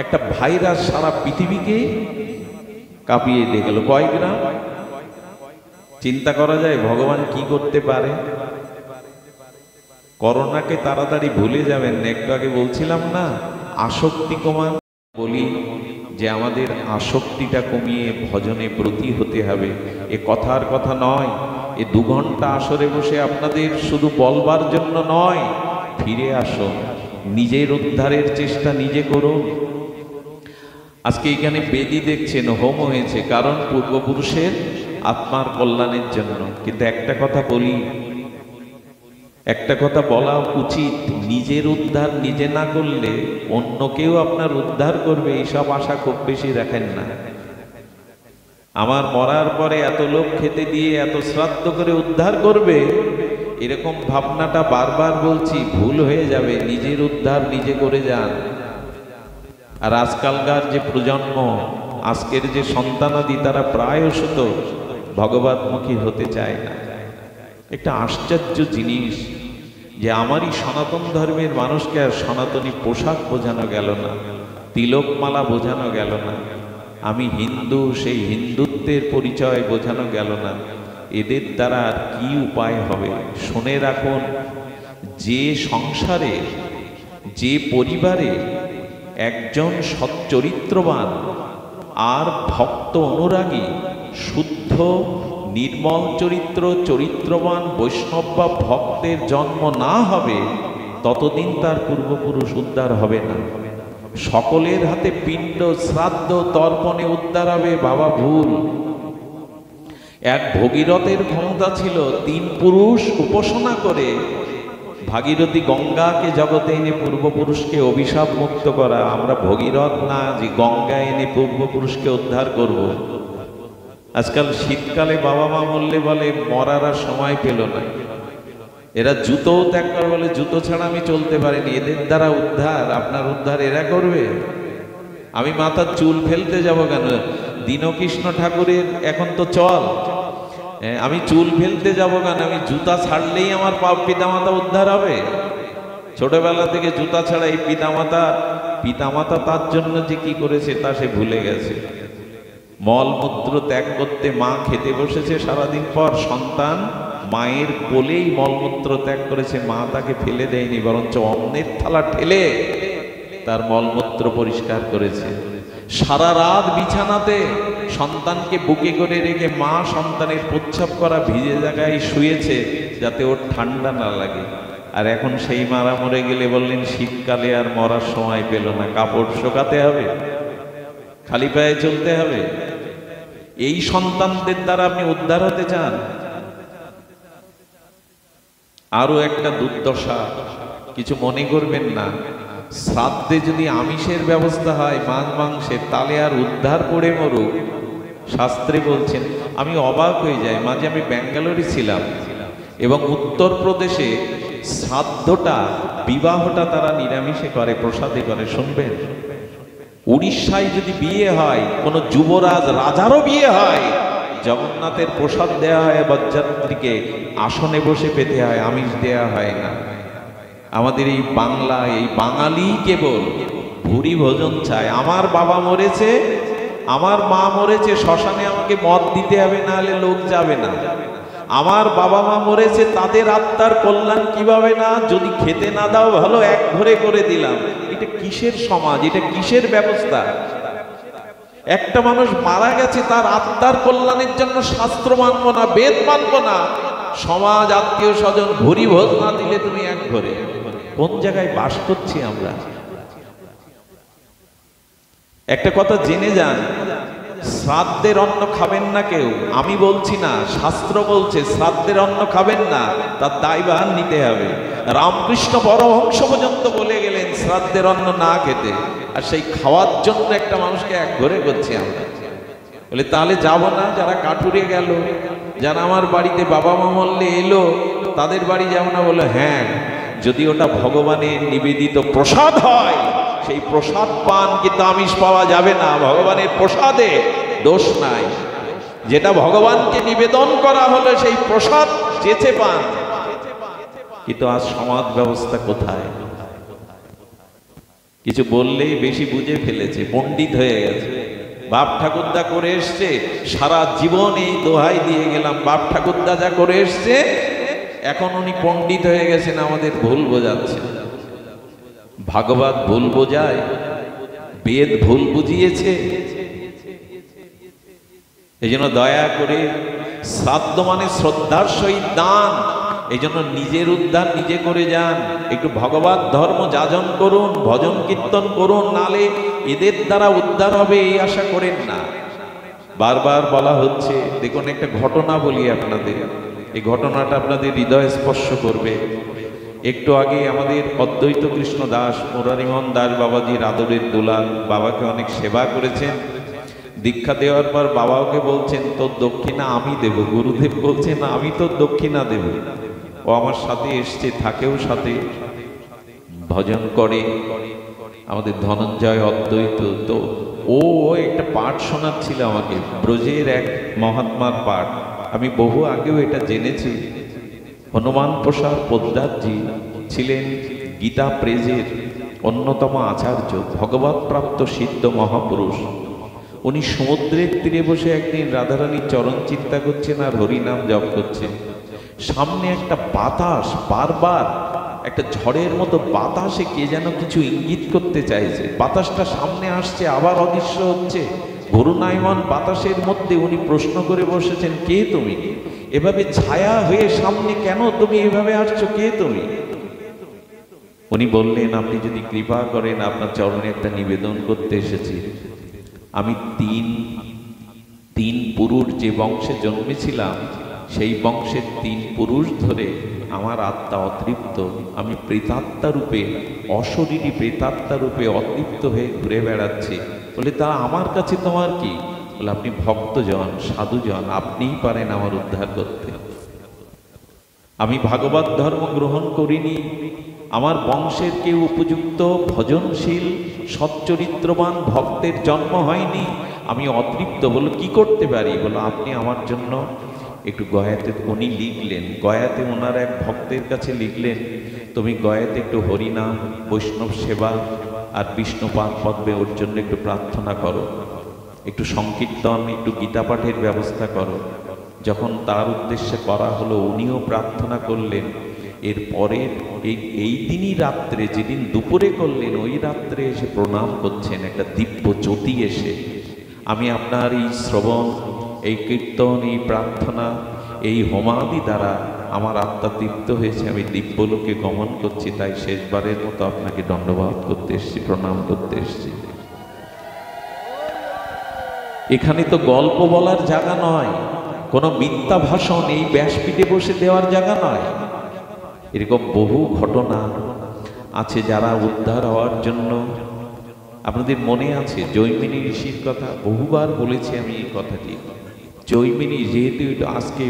একটা ভাইরাস সারা পৃথিবীকে কাঁপিয়ে দিয়ে গেল। কয় গ্রাম? চিন্তা করা যায় ভগবান কি করতে পারে। করোনাকে তাড়াতাড়ি ভুলে যাবেন। একটু আগে বলছিলাম না, আসক্তি কমান। বলি যে আমাদের আসক্তিটা কমিয়ে ভজনে ব্রতী হতে হবে। এ কথার কথা নয়। এ 2 ঘন্টা আসরে বসে আপনাদের শুধু বলবার জন্য নয়। ফিরে আসুন, নিজের উদ্ধারের চেষ্টা নিজে করুন। আজকে এখানে বেদি দেখছেন, হোম হয়েছে, কারণ পূর্বপুরুষের আত্মার কল্যাণের জন্য। কিন্তু একটা কথা বলি, একটা কথা বলা উচিত, নিজের উদ্ধার নিজে না করলে অন্য কেউ আপনার উদ্ধার করবে এইসব আশা খুব বেশি রাখেন না। আমার মরার পরে এত লোক খেতে দিয়ে, এত শ্রাদ্ধ করে উদ্ধার করবে, এরকম ভাবনাটা বারবার বলছি ভুল হয়ে যাবে। নিজের উদ্ধার নিজে করে যান। আর আজকালকার যে প্রজন্ম, আজকের যে সন্তানাদি, তারা প্রায়শত ভগবতমুখী হতে চায় না। একটা আশ্চর্য জিনিস যে আমারই সনাতন ধর্মের মানুষকে আর সনাতনী পোশাক বোঝানো গেল না, তিলকমালা বোঝানো গেল না, আমি হিন্দু সেই হিন্দুত্বের পরিচয় বোঝানো গেল না। এদের দ্বারা আর কি উপায় হবে? শুনে রাখুন, যে সংসারে, যে পরিবারে একজন সচ্চরিত্রবান আর ভক্ত অনুরাগী, শুদ্ধ নির্মল চরিত্রবান বৈষ্ণব বা ভক্তের জন্ম না হবে, ততদিন তার পূর্বপুরুষ উদ্ধার হবে না। সকলের হাতে পিণ্ড, শ্রাদ্ধ, তর্পণে উদ্ধার হবে, বাবা ভুল। এক ভগীরথের ক্ষমতা ছিল 3 পুরুষ উপাসনা করে ভাগীরথী গঙ্গাকে জগতে এনে পূর্বপুরুষকে অভিশাপ মুক্ত করা। আমরা ভগীরথ না যে গঙ্গা এনে পূর্বপুরুষকে উদ্ধার করব। আজকাল শীতকালে বাবা মা মরলে বলে মরার আর সময় পেল না। এরা জুতোও ত্যাগ করে, বলে জুতো ছাড়া আমি চলতে পারিনি। এদের দ্বারা উদ্ধার, আপনার উদ্ধার এরা করবে? আমি মাথার চুল ফেলতে যাব কেন? দীনকৃষ্ণ ঠাকুরের এখন তো চল, আমি চুল ফেলতে যাব কেন? আমি জুতা ছাড়লেই আমার পিতামাতা উদ্ধার হবে? ছোটবেলা থেকে জুতা ছাড়া এই পিতামাতা তার জন্য যে কি করেছে তা সে ভুলে গেছে। মলমূত্র ত্যাগ করতে মা খেতে বসেছে, সারাদিন পর সন্তান মায়ের কোলেই মলমূত্র ত্যাগ করেছে। মা তাকে ফেলে দেয়নি, বরঞ্চ অন্যের থালা ঠেলে তার মলমূত্র পরিষ্কার করেছে। সারা রাত বিছানাতে সন্তানকে বুকে করে রেখে মা সন্তানের প্রচ্ছাপ করা ভিজে জায়গায় শুয়েছে যাতে ওর ঠান্ডা না লাগে। আর এখন সেই মারা মরে গেলে বললেন শীতকালে আর মরার সময় পেল না, কাপড় শোকাতে হবে, খালি পায়ে চলতে হবে। এই সন্তানদের দ্বারা আপনি উদ্ধার হতে চান? আরো একটা দুর্দশা, কিছু মনে করবেন না, শ্রাদ্ধে যদি আমিষের ব্যবস্থা হয়, মাছ মাংসের, তাহলে আর উদ্ধার করে মরুক। শাস্ত্রে বলছেন, আমি অবাক হয়ে যাই। মাঝে আমি ব্যাঙ্গালোরে ছিলাম এবং উত্তরপ্রদেশে শ্রাদ্ধটা, বিবাহটা তারা নিরামিষে করে, প্রসাদে করে। শুনবেন, উড়িষ্যায় যদি বিয়ে হয়, কোনো যুবরাজ রাজারও বিয়ে হয়, জগন্নাথের প্রসাদ দেয়া হয়, বরযাত্রীকে আসনে বসে পেতে হয়, আমিষ দেয়া হয় না। আমাদের এই বাংলা, এই বাঙালি কেবল ভুরি ভোজন চায়। আমার বাবা মরেছে, আমার মা মরেছে, শ্মশানে আমাকে মদ দিতে হবে, না হলে লোক যাবে না। আমার বাবা মা মরেছে, তাদের আত্মার কল্যাণ কিভাবে না, যদি খেতে না দাও ভালো, এক ঘরে করে দিলাম। এটা কিসের সমাজ? এটা কিসের ব্যবস্থা? একটা মানুষ মারা গেছে, তার আত্মার কল্যাণের জন্য শাস্ত্র মানবো না, বেদ মানবো না, সমাজ আত্মীয় স্বজন ভুরি ভোজ না দিলে তুমি এক ঘরে। কোন জায়গায় বাস করছি আমরা? একটা কথা জেনে যান, শ্রাদ্ধের অন্ন খাবেন না কেউ, আমি বলছি না, শাস্ত্র বলছে শ্রাদ্ধের অন্ন খাবেন না, তার দায়ভার নিতে হবে। রামকৃষ্ণ পরমহংস পর্যন্ত বলে গেলেন শ্রাদ্ধের অন্ন না খেতে, আর সেই খাওয়ার জন্য একটা মানুষকে এক ঘরে করছি আমরা। বলে তাহলে যাব না? যারা কাঠুরে গেল, যারা আমার বাড়িতে বাবা মা মরলে এলো, তাদের বাড়ি যাব না? বলে হ্যাঁ, যদি ওটা ভগবানের নিবেদিত প্রসাদ হয়, সেই প্রসাদ পান, কিন্তু আমিষ পাওয়া যাবে না। ভগবানের প্রসাদে দোষ নাই, যেটা ভগবানকে নিবেদন করা হলো সেই প্রসাদ চেচে পান। কিন্তু আজ সমাজ ব্যবস্থা কোথায়? কিছু বললেই বেশি বুঝে ফেলেছে, পণ্ডিত হয়ে গেছে। বাপ ঠাকুরদা করে এসছে, সারা জীবন এই দোহাই দিয়ে গেলাম, বাপ ঠাকুরদা যা করে এসছে, এখন উনি পণ্ডিত হয়ে গেছেন, আমাদের ভুল বোঝাচ্ছে। ভাগবত ভুল বোঝায়, বেদ ভুল বুঝিয়েছে। এই জন্য দয়া করে, শ্রাদ্ধ মানে শ্রদ্ধার সহিত দান, এই জন্য নিজের উদ্ধার নিজে করে যান। একটু ভগবত ধর্ম যাজন করুন, ভজন কীর্তন করুন, নালে এদের দ্বারা উদ্ধার হবে এই আশা করেন না। বারবার বলা হচ্ছে, দেখুন একটা ঘটনা বলি আপনাদের, এই ঘটনাটা আপনাদের হৃদয় স্পর্শ করবে। একটু আগে আমাদের অদ্বৈত কৃষ্ণ দাস, মুরারিমোহন দাস বাবাজির আদরের দুলাল, বাবাকে অনেক সেবা করেছেন। দীক্ষা দেওয়ার পর বাবাকে বলছেন, তোর দক্ষিণা আমি দেব। গুরুদেব বলছেন, আমি তোর দক্ষিণা দেব। ও আমার সাথে এসছে, থাকেও সাথে, ভজন করে। আমাদের ধনঞ্জয় অদ্বৈত, তো ও একটা পাঠ শোনাচ্ছিল আমাকে, ব্রজের এক মহাত্মার পাঠ। আমি বহু আগেও এটা জেনেছি। হনুমান প্রসাদ পোদ্দারজি ছিলেন গীতা প্রেজের অন্যতম আচার্য, ভগবত প্রাপ্ত সিদ্ধ মহাপুরুষ। উনি সমুদ্রের তীরে বসে একদিন রাধারানীর চরণ চিন্তা করছেন আর হরিনাম জপ করছেন। সামনে একটা বাতাস, বারবার একটা ঝড়ের মতো বাতাসে কে যেন কিছু ইঙ্গিত করতে চাইছে। বাতাসটা সামনে আসছে, আবার অদৃশ্য হচ্ছে। ঘূর্ণায়মান বাতাসের মধ্যে উনি প্রশ্ন করে বসেছেন, কে তুমি? এভাবে ছায়া হয়ে সামনে কেন তুমি এভাবে আসছো, কে তুমি? উনি বললেন, আপনি যদি কৃপা করেন, আপনার চরণে একটা নিবেদন করতে এসেছি। আমি তিন পুরুষ যে বংশে জন্মেছিলাম, সেই বংশের 3 পুরুষ ধরে আমার আত্মা অতৃপ্ত। আমি প্রেতাত্মা রূপে, অশরীরী প্রেতাত্মা রূপে অতৃপ্ত হয়ে ঘুরে বেড়াচ্ছি। বলে তা আমার কাছে তোমার কি? বলে আপনি ভক্তজন, সাধুজন, আপনিই পারেন আমার উদ্ধার করতে। আমি ভাগবত ধর্ম গ্রহণ করিনি, আমার বংশের কেউ উপযুক্ত ভজনশীল সচ্চরিত্রবান ভক্তের জন্ম হয়নি, আমি অতৃপ্ত। বলো কি করতে পারি? বলো আপনি আমার জন্য একটু গয়াতে, উনি লিখলেন, গয়াতে ওনার এক ভক্তের কাছে লিখলেন, তুমি গয়াতে একটু হরিনাম, বৈষ্ণব সেবা আর বিষ্ণুপাদ পদ্মে ওর জন্য একটু প্রার্থনা করো, একটু সংকীর্তন, একটু গীতা পাঠের ব্যবস্থা করো। যখন তার উদ্দেশ্যে করা হলো, উনিও প্রার্থনা করলেন। এরপরে এই দিনই রাত্রে, যেদিন দুপুরে করলেন, ওই রাত্রে এসে প্রণাম করছেন একটা দিব্য জ্যোতি এসে। আমি আপনার এই শ্রবণ, এই কীর্তন, এই প্রার্থনা, এই হোমাদি দ্বারা আমার আত্মা তৃপ্ত হয়েছে, আমি দিব্যলোকে গমন করছি, তাই শেষবারের মতো আপনাকে দণ্ডবাদ করতে এসেছি, প্রণাম করতে এসেছি। এখানে তো গল্প বলার জায়গা নয়, কোনো মিথ্যা ভাষণ এই ব্যাসপীঠে বসে দেওয়ার জায়গা নয়। এরকম বহু ঘটনা আছে যারা উদ্ধার হওয়ার জন্য, আপনাদের মনে আছে জৈমিনী ঋষির কথা, বহুবার বলেছি আমি এই কথাটি। জৈমিনী, যেহেতু আজকে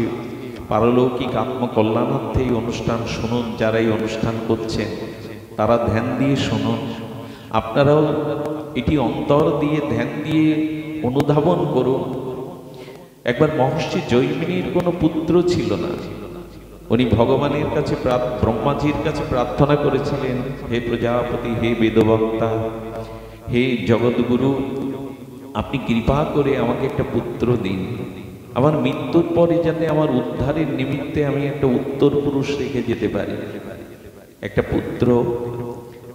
পারলৌকিক আত্মকল্যাণার্থে এই অনুষ্ঠান শুনুন, যারা এই অনুষ্ঠান করছেন তারা ধ্যান দিয়ে শুনুন, আপনারাও এটি অন্তর দিয়ে ধ্যান দিয়ে অনুধাবন করুন। একবার মহর্ষি জৈমিনীর কোনো পুত্র ছিল না। উনি ভগবানের কাছে, ব্রহ্মাজির কাছে প্রার্থনা করেছিলেন, হে প্রজাপতি, হে বেদবক্তা, হে জগৎগুরু, আপনি কৃপা করে আমাকে একটা পুত্র দিন। আমার মৃত্যুর পরে যাতে আমার উদ্ধারের নিমিত্তে আমি একটা উত্তর পুরুষ রেখে যেতে পারি। একটা পুত্র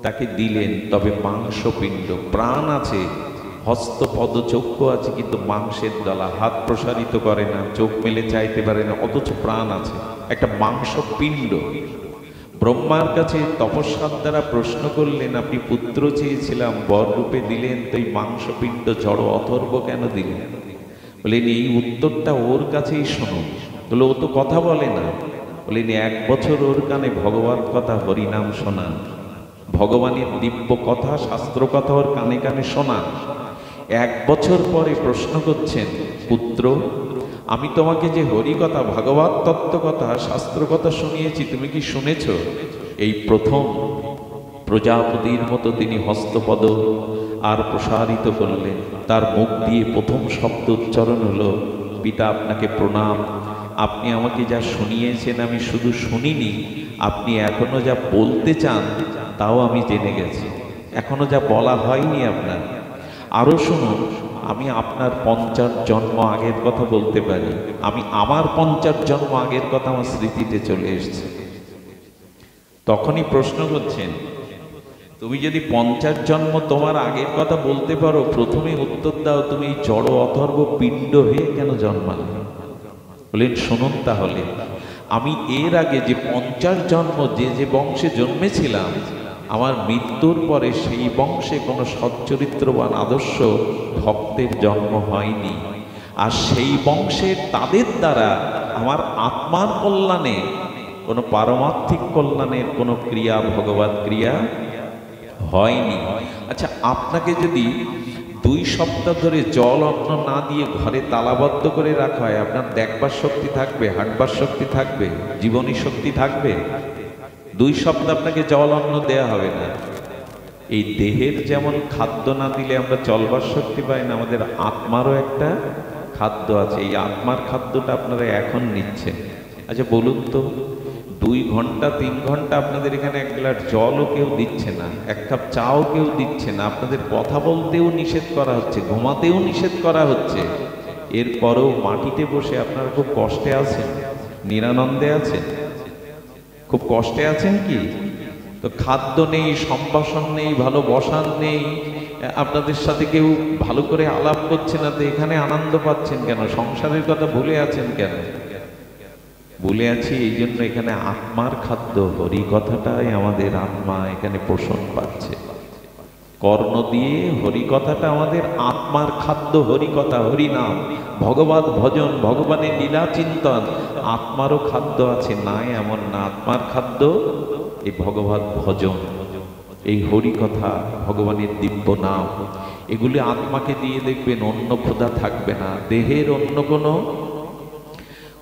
তাকে দিলেন, তবে মাংসপিণ্ড, প্রাণ আছে হস্ত পদ চক্ষু আছে কিন্তু মাংসের গলা, হাত প্রসারিত করে না, চোখ মেলে চাইতে পারে না, অথচ প্রাণ আছে, একটা মাংস পিণ্ড। ব্রহ্মার কাছে তপস্যার দ্বারা প্রশ্ন করলেন, আপনি পুত্র চেয়েছিলাম, বর রূপে দিলেন, তো এই মাংসপিণ্ড জড় অথর্ব কেন দিলেন? বলেন এই উত্তরটা ওর কাছেই শুনুন। বলে ও তো কথা বলে না। বলেন 1 বছর ওর কানে ভগবত কথা হরিনাম শোনা, ভগবানের দিব্য কথা শাস্ত্র কথা ওর কানে কানে শোনা। 1 বছর পরে প্রশ্ন করছেন, পুত্র আমি তোমাকে যে হরি কথা, ভাগবত তত্ত্ব কথা, শাস্ত্র কথা শুনিয়েছি, তুমি কি শুনেছ? এই প্রথম প্রজাপতির মতো তিনি হস্তপদ আর প্রসারিত করলেন, তার মুখ দিয়ে প্রথম শব্দ উচ্চারণ হলো, পিতা আপনাকে প্রণাম, আপনি আমাকে যা শুনিয়েছেন আমি শুধু শুনিনি, আপনি এখনো যা বলতে চান তাও আমি জেনে গেছি, এখনো যা বলা হয়নি আপনার। আরো শুনুন, আমি আপনার 50 জন্ম আগের কথা বলতে পারি, আমি আমার 50 জন্ম আগের কথা আমার স্মৃতিতে চলে এসেছে। তখনই প্রশ্ন করছেন, তুমি যদি 50 জন্ম তোমার আগের কথা বলতে পারো, প্রথমে উত্তর দাও তুমি জড় অথর্ব পিণ্ড হয়ে কেন জন্মালে? বলেন শুনুন তাহলে, আমি এর আগে যে 50 জন্ম যে যে বংশে জন্মেছিলাম, আমার মৃত্যুর পরে সেই বংশে কোনো সচ্চরিত্রবান আদর্শ ভক্তের জন্ম হয়নি, আর সেই বংশে তাদের দ্বারা আমার আত্মার কল্যাণে কোনো পারমার্থিক কল্যাণের কোনো ক্রিয়া, ভগবত ক্রিয়া হয়নি। আচ্ছা, আপনাকে যদি 2 সপ্তাহ ধরে জল অন্ন না দিয়ে ঘরে তালাবদ্ধ করে রাখা হয়, আপনার দেখবার শক্তি থাকবে, হাঁটবার শক্তি থাকবে, জীবনী শক্তি থাকবে? 2 সপ্তাহ আপনাকে জল অন্ন দেয়া হবে না। এই দেহের যেমন খাদ্য না দিলে আমরা চলবার শক্তি পাই না, আমাদের আত্মারও একটা খাদ্য আছে, এই আত্মার খাদ্যটা আপনারা এখন নিচ্ছেন। আচ্ছা বলুন তো, 2 ঘন্টা 3 ঘন্টা আপনাদের এখানে 1 গ্লাস জলও কেউ দিচ্ছে না, 1 কাপ চাও কেউ দিচ্ছে না, আপনাদের কথা বলতেও নিষেধ করা হচ্ছে, ঘুমাতেও নিষেধ করা হচ্ছে, এরপরেও মাটিতে বসে আপনারা খুব কষ্টে আছেন, নিরানন্দে আছেন? খুব কষ্টে আছেন কি? তো খাদ্য নেই, সম্ভাষণ নেই, ভালো বসান নেই, আপনাদের সাথে কেউ ভালো করে আলাপ করছে না, তো এখানে আনন্দ পাচ্ছেন কেন? সংসারের কথা ভুলে আছেন কেন? ভুলে আছি এই জন্য এখানে আত্মার খাদ্য হরি কথাটাই আমাদের আত্মা এখানে পোষণ পাচ্ছে। কর্ণ দিয়ে হরি কথাটা আমাদের আত্মার খাদ্য, হরি কথা, হরি নাম, ভগবত ভজন, ভগবানের লীলা চিন্তন, আত্মারও খাদ্য আছে, নাই এমন না। আত্মার খাদ্য এই ভগবত ভজন, এই হরি কথা, ভগবানের দিব্য নাম, এগুলি আত্মাকে দিয়ে দেখবেন অন্য ক্ষুধা থাকবে না, দেহের অন্য কোনো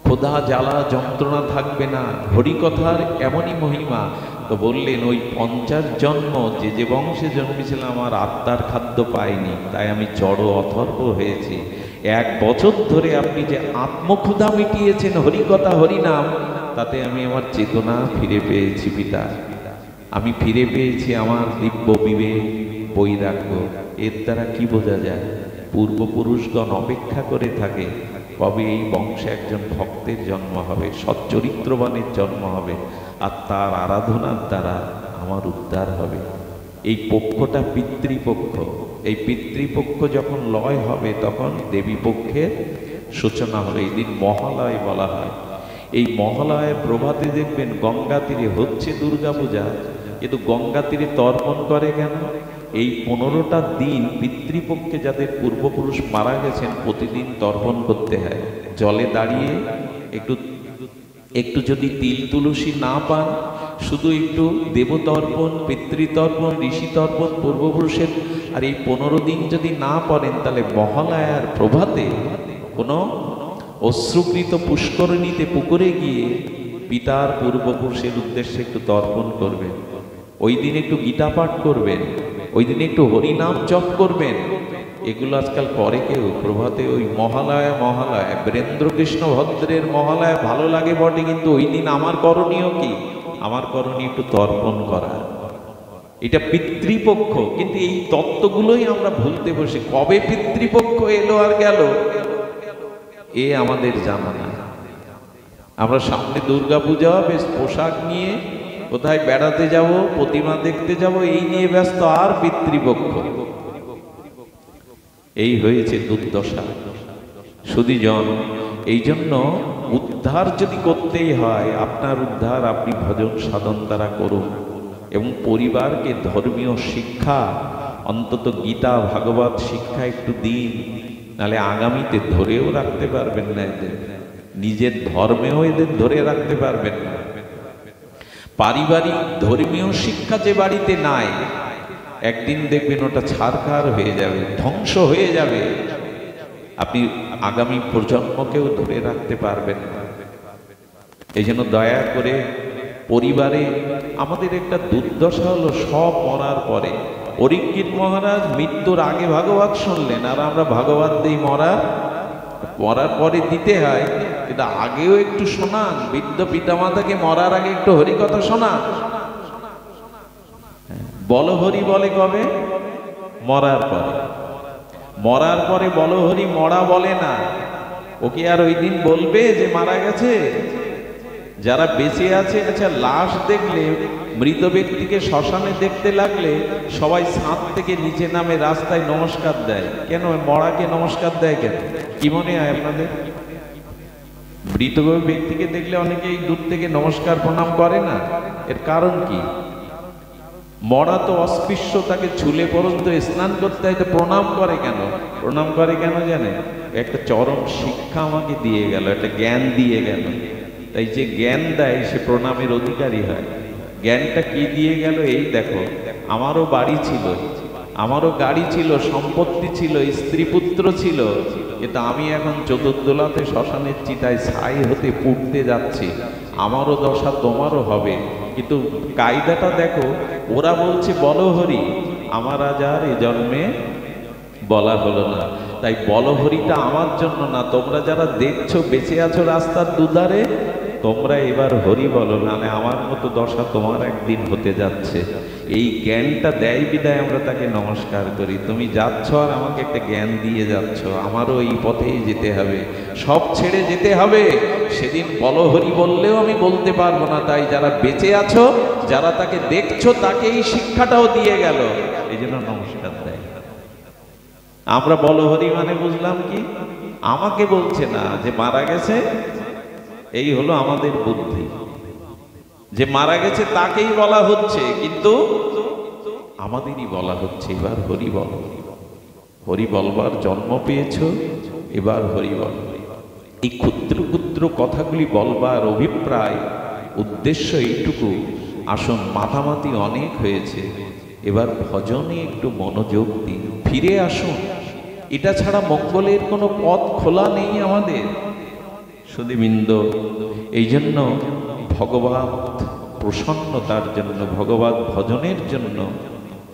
ক্ষুধা জ্বালা যন্ত্রণা থাকবে না। হরিকথার এমনই মহিমা। তো বললেন ওই 50 জন্ম যে যে বংশে জন্মেছিলাম আমার আত্মার খাদ্য পাইনি, তাই আমি জড় অথর্ব হয়েছি। 1 বছর ধরে আপনি যে আত্মক্ষুধা মিটিয়েছেন হরিকথা হরিনাম, তাতে আমি আমার চেতনা ফিরে পেয়েছি পিতা, আমি ফিরে পেয়েছি আমার দিব্য বিবেক, বৈরাগ্য। এর দ্বারা কি বোঝা যায়? পূর্বপুরুষগণ অপেক্ষা করে থাকে কবে এই বংশে একজন ভক্তের জন্ম হবে, সচ্চরিত্রবানের জন্ম হবে, আর তার আরাধনার দ্বারা আমার উদ্ধার হবে। এই পক্ষটা পিতৃপক্ষ, এই পিতৃপক্ষ যখন লয় হবে তখন দেবী পক্ষের সূচনা হবে। এই দিন মহালয় বলা হয়। এই মহালয়ের প্রভাতে দেখবেন গঙ্গা তীরে হচ্ছে দুর্গাপূজা, কিন্তু গঙ্গা তীরে তর্পণ করে কেন? এই 15টা দিন পিতৃপক্ষে যাদের পূর্বপুরুষ মারা গেছেন প্রতিদিন তর্পণ করতে হয়। জলে দাঁড়িয়ে একটু যদি তিল তুলসী না পান, শুধু একটু দেবতর্পণ, পিতৃতর্পণ, ঋষিতর্পণ, পূর্বপুরুষের, আর এই 15 দিন যদি না পড়েন, তাহলে মহালয়ার প্রভাতে কোনো অশ্রুকৃত পুষ্করিণীতে পুকুরে গিয়ে পিতার পূর্বপুরুষের উদ্দেশ্যে একটু তর্পণ করবেন। ওই দিন একটু গীতা পাঠ করবেন, ওই দিন একটু হরিনাম জপ করবেন। এগুলো আজকাল করে কেউ? প্রভাতে ওই মহালয়া বীরেন্দ্রকৃষ্ণ ভদ্রের মহালয়া ভালো লাগে বটে, কিন্তু ওই দিন আমার করণীয় কি? আমার করণীয় একটু তর্পণ করা। এটা পিতৃপক্ষ, কিন্তু এই তত্ত্বগুলোই আমরা ভুলতে বসে। কবে পিতৃপক্ষ এলো আর গেল এ আমাদের জানা না। আমরা সামনে দুর্গাপূজা, বেশ পোশাক নিয়ে কোথায় বেড়াতে যাব, প্রতিমা দেখতে যাব, এই নিয়ে ব্যস্ত, আর পিতৃপক্ষ। এই হয়েছে দুর্দশা। সুধীজন, এই জন্য উদ্ধার যদি করতেই হয়, আপনার উদ্ধার আপনি ভজন সাধন দ্বারা করুন এবং পরিবারকে ধর্মীয় শিক্ষা, অন্তত গীতা ভাগবত শিক্ষা একটু দিন, নাহলে আগামীতে ধরেও রাখতে পারবেন না, এদের নিজের ধর্মেও এদের ধরে রাখতে পারবেন না। পারিবারিক ধর্মীয় শিক্ষা যে বাড়িতে নাই, একদিন দেখবেন ওটা ছারখার হয়ে যাবে, ধ্বংস হয়ে যাবে। আপনি আগামী প্রজন্মকেও ধরে রাখতে পারবেন না। এই জন্য দয়া করে পরিবারে আমাদের একটা দুর্দশা হলো, সব মরার পরে। পরীক্ষিত মহারাজ মৃত্যুর আগে ভাগবত শুনলেন, আর আমরা ভাগবত দিই মরার পরে দিতে হয়, কিন্তু আগেও একটু শোনান। বৃদ্ধ পিতামাতাকে মরার আগে একটু হরিকথা শোনান। বলো হরি বলে কবে? মরার পরে। মরার পরে বলো হরি মরা বলে না। ও কি আর ওই দিন বলবে যে মারা গেছে? যারা বেঁচে আছে, আচ্ছা লাশ দেখলে, মৃত ব্যক্তিকে শ্মশানে দেখতে লাগলে সবাই ছাদ থেকে নিচে নামে রাস্তায় নমস্কার দেয় কেন? মরাকে নমস্কার দেয় কেন? কি মনে হয় আপনাদের? মৃত ব্যক্তিকে দেখলে অনেকেই দূর থেকে নমস্কার প্রণাম করে না, এর কারণ কি? মরা তো অস্পৃশ্য, তাকে ছুলে পর্যন্ত স্নান করতে হয়, তো প্রণাম করে কেন? প্রণাম করে কেন জানেন? একটা চরম শিক্ষা আমাকে দিয়ে গেল, একটা জ্ঞান দিয়ে গেল। তাই যে জ্ঞান দেয় সে প্রণামের অধিকারী হয়। জ্ঞানটা কি দিয়ে গেল? এই দেখো, আমারও বাড়ি ছিল, আমারও গাড়ি ছিল, সম্পত্তি ছিল, স্ত্রী পুত্র ছিল, কিন্তু আমি এখন চতুর্দোলাতে শ্মশানের চিতায় ছাই হতে পুড়তে যাচ্ছি। আমারও দশা তোমারও হবে। কিন্তু কায়দাটা দেখো, ওরা বলছে বলো হরি, আমার আজ আর এ জন্মে বলা হলো না। তাই বলো হরিটা আমার জন্য না, তোমরা যারা দেখছো বেঁচে আছো রাস্তার দুধারে, তোমরা এবার হরি বলো, নাহলে আমার মতো দশা তোমার একদিন হতে যাচ্ছে। এই জ্ঞানটা দেয় বিদায় আমরা তাকে নমস্কার করি। তুমি যাচ্ছ আর আমাকে একটা জ্ঞান দিয়ে যাচ্ছ, আমারও এই পথেই যেতে হবে, সব ছেড়ে যেতে হবে। সেদিন বলো হরি বললেও আমি বলতে পারবো না। তাই যারা বেঁচে আছো, যারা তাকে দেখছো, তাকে এই শিক্ষাটাও দিয়ে গেল, এই জন্য নমস্কার দেয়। আমরা বলো হরি মানে বুঝলাম কি? আমাকে বলছে না যে মারা গেছে, এই হলো আমাদের বুদ্ধি, যে মারা গেছে তাকেই বলা হচ্ছে, কিন্তু আমাদেরই বলা হচ্ছে এবার হরি বল। হরি বলবার জন্ম পেয়েছ, এবার হরি বল। এই ক্ষুদ্র ক্ষুদ্র কথাগুলি বলবার অভিপ্রায়, উদ্দেশ্য এইটুকু, আসুন মাতামাতি অনেক হয়েছে, এবার ভজনে একটু মনোযোগ দিন, ফিরে আসুন। এটা ছাড়া মঙ্গলের কোনো পথ খোলা নেই আমাদের। সুধীবৃন্দ, এই জন্য ভগবত প্রসন্নতার জন্য, ভগবত ভজনের জন্য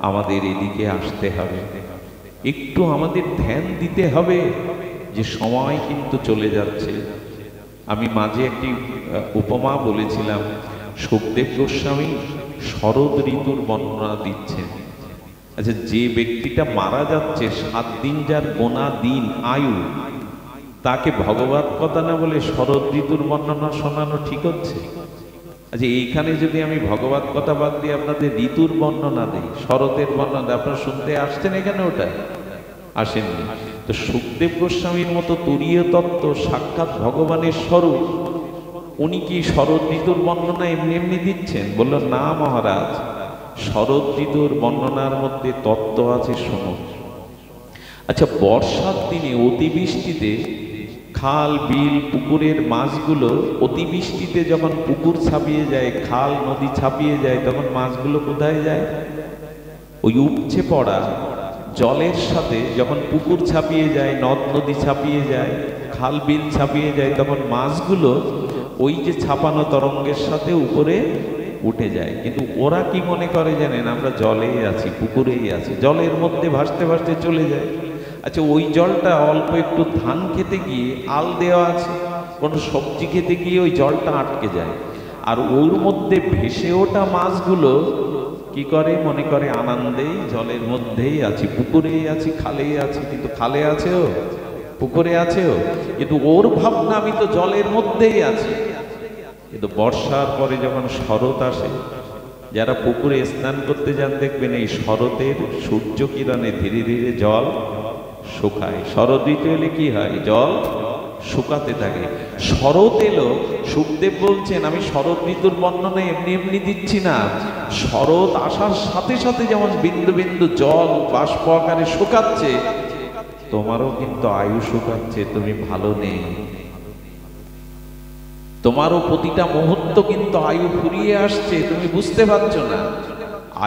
আমাদের এদিকে আসতে হবে, একটু আমাদের ধ্যান দিতে হবে যে সময় কিন্তু চলে যাচ্ছে। আমি মাঝে একটি উপমা বলেছিলাম, সুখদেব গোস্বামী শরৎ ঋতুর বর্ণনা দিচ্ছেন। আচ্ছা, যে ব্যক্তিটা মারা যাচ্ছে, 7 দিন যার গোনা দিন আয়ু, তাকে ভগবত কথা না বলে শরৎ ঋতুর বর্ণনা শোনানো ঠিক হচ্ছে? আচ্ছা, এইখানে যদি আমি ভগবত কথা বাদ দিয়ে আপনাদের ঋতুর বর্ণনা দিই, শরতের বর্ণনা, আপনারা শুনতে আসছেন এখানে? ওটা আসেননি। তো সুখদেব গোস্বামীর মতো তুরীয় তত্ত্ব, সাক্ষাৎ ভগবানের স্বরূপ, উনি কি শরৎ ঋতুর বর্ণনা এমনি এমনি দিচ্ছেন? বলল না মহারাজ, শরৎ ঋতুর বর্ণনার মধ্যে তত্ত্ব আছে, শোনো। আচ্ছা, বর্ষার দিনে অতিবৃষ্টিতে খাল বিল পুকুরের মাছগুলো, অতিবৃষ্টিতে যখন পুকুর ছাপিয়ে যায়, খাল নদী ছাপিয়ে যায়, তখন মাছগুলো কোথায় যায়? ওই উপচে পড়া জলের সাথে যখন পুকুর ছাপিয়ে যায়, নদ নদী ছাপিয়ে যায়, খাল বিল ছাপিয়ে যায়, তখন মাছগুলো ওই যে ছাপানো তরঙ্গের সাথে উপরে উঠে যায়। কিন্তু ওরা কি মনে করে জানেন? আমরা জলেই আছি, পুকুরেই আছি, জলের মধ্যে ভাসতে ভাসতে চলে যায়। আচ্ছা, ওই জলটা অল্প একটু ধান খেতে গিয়ে আল দেওয়া আছে, কোনো সবজি খেতে গিয়ে ওই জলটা আটকে যায়, আর ওর মধ্যে ভেসে ওঠা মাছগুলো কি করে? মনে করে আনন্দেই জলের মধ্যেই আছি, পুকুরেই আছি, খালেই আছি। কিন্তু খালে আছেও, পুকুরে আছেও, কিন্তু ওর ভাবনা আমি তো জলের মধ্যেই আছি। কিন্তু বর্ষার পরে যখন শরৎ আসে, যারা পুকুরে স্নান করতে যান দেখবেন এই শরতের সূর্য কিরণে ধীরে ধীরে জল শুকায়। শরৎ ঋতু এলে কি হয়? জল শুকাতে থাকে। শরৎ এলো, সুখদেব বলছেন আমি শরৎ ঋতুর বর্ণনা এমনি এমনি দিচ্ছি না, শরৎ আসার সাথে সাথে যেমন বিন্দু বিন্দু জল বাষ্প আকারে শুকাচ্ছে, তোমারও কিন্তু আয়ু শুকাচ্ছে, তুমি ভালো নেই। তোমারও প্রতিটা মুহূর্ত কিন্তু আয়ু ফুরিয়ে আসছে, তুমি বুঝতে পারছো না।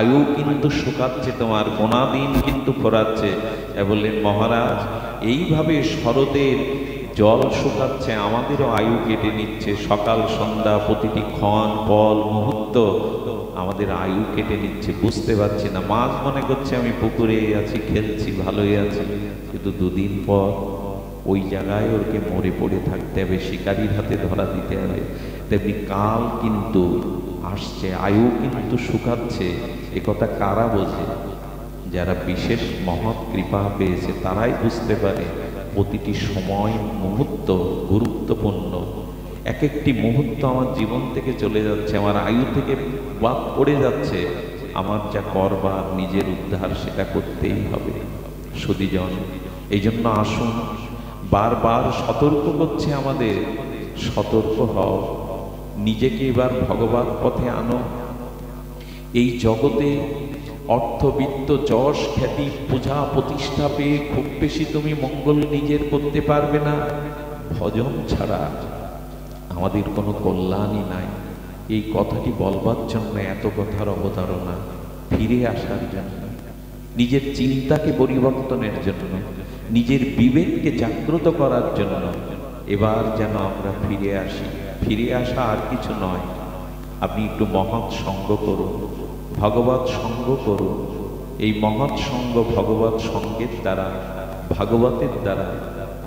আয়ু কিন্তু শুকাচ্ছে, তোমার গোনা দিন কিন্তু ফোরাচ্ছে। বললেন মহারাজ এইভাবে শরতের জল শুকাচ্ছে, আমাদেরও আয়ু কেটে নিচ্ছে। সকাল সন্ধ্যা প্রতিটি ক্ষণ পল মুহূর্ত আমাদের আয়ু কেটে নিচ্ছে, বুঝতে পারছি না। মাছ মনে করছে আমি পুকুরে আছি, খেলছি, ভালোই আছি, কিন্তু দুদিন পর ওই জায়গায় ওকে মরে পড়ে থাকতে হবে, শিকারীর হাতে ধরা দিতে হবে। তেমনি কাল কিন্তু আসছে, আয়ু কিন্তু শুকাচ্ছে। একথা কারা বোঝে? যারা বিশেষ মহৎ কৃপা পেয়েছে তারাই বুঝতে পারে প্রতিটি সময় মুহূর্ত গুরুত্বপূর্ণ। এক একটি মুহূর্ত আমার জীবন থেকে চলে যাচ্ছে, আমার আয়ু থেকে বাদ পড়ে যাচ্ছে, আমার যা করবার নিজের উদ্ধার সেটা করতেই হবে। সুধীজন, এই জন্য আসুন, বারবার সতর্ক করছে আমাদের, সতর্ক হও, নিজেকে এবার ভগবান পথে আনো। এই জগতে অর্থবিত্ত যশ খ্যাতি পূজা প্রতিষ্ঠা পেয়ে খুব বেশি তুমি মঙ্গল নিজের করতে পারবে না। ভজন ছাড়া আমাদের কোনো কল্যাণই নাই। এই কথাটি বলবার জন্য এত কথার অবতারণা, ফিরে আসার জন্য, নিজের চিন্তাকে পরিবর্তনের জন্য, নিজের বিবেককে জাগ্রত করার জন্য এবার যেন আমরা ফিরে আসি। ফিরে আসা আর কিছু নয়, আপনি একটু মহৎ সঙ্গ করুন, ভগবৎ সঙ্গ করুন। এই মহৎ সঙ্গ ভগবৎ সঙ্গের দ্বারা, ভাগবতের দ্বারা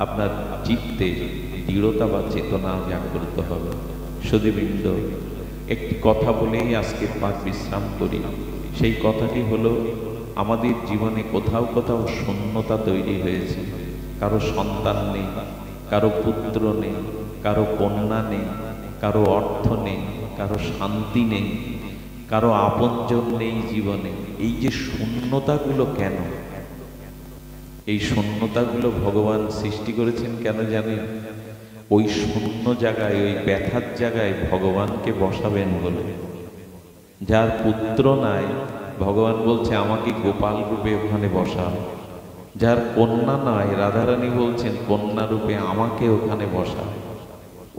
আপনার চিত্তে দৃঢ়তা বা চেতনা জাগ্রত হবে। সুধীবৃন্দ, একটি কথা বলেই আজকের পাঠ বিশ্রাম করি। সেই কথাটি হলো, আমাদের জীবনে কোথাও কোথাও শূন্যতা তৈরি হয়েছে। কারো সন্তান নেই, কারো পুত্র নেই, কারো কন্যা নেই, কারো অর্থ নেই, কারো শান্তি নেই, কারো আপনজন নেই জীবনে। এই যে শূন্যতাগুলো কেন? এই শূন্যতাগুলো ভগবান সৃষ্টি করেছেন কেন জানেন? ওই শূন্য জায়গায়, ওই ব্যথার জায়গায় ভগবানকে বসাবেন বলে। যার পুত্র নাই, ভগবান বলছে আমাকে গোপাল রূপে ওখানে বসাও। যার কন্যা নাই, রাধারানী বলছেন কন্যা রূপে আমাকে ওখানে বসাও।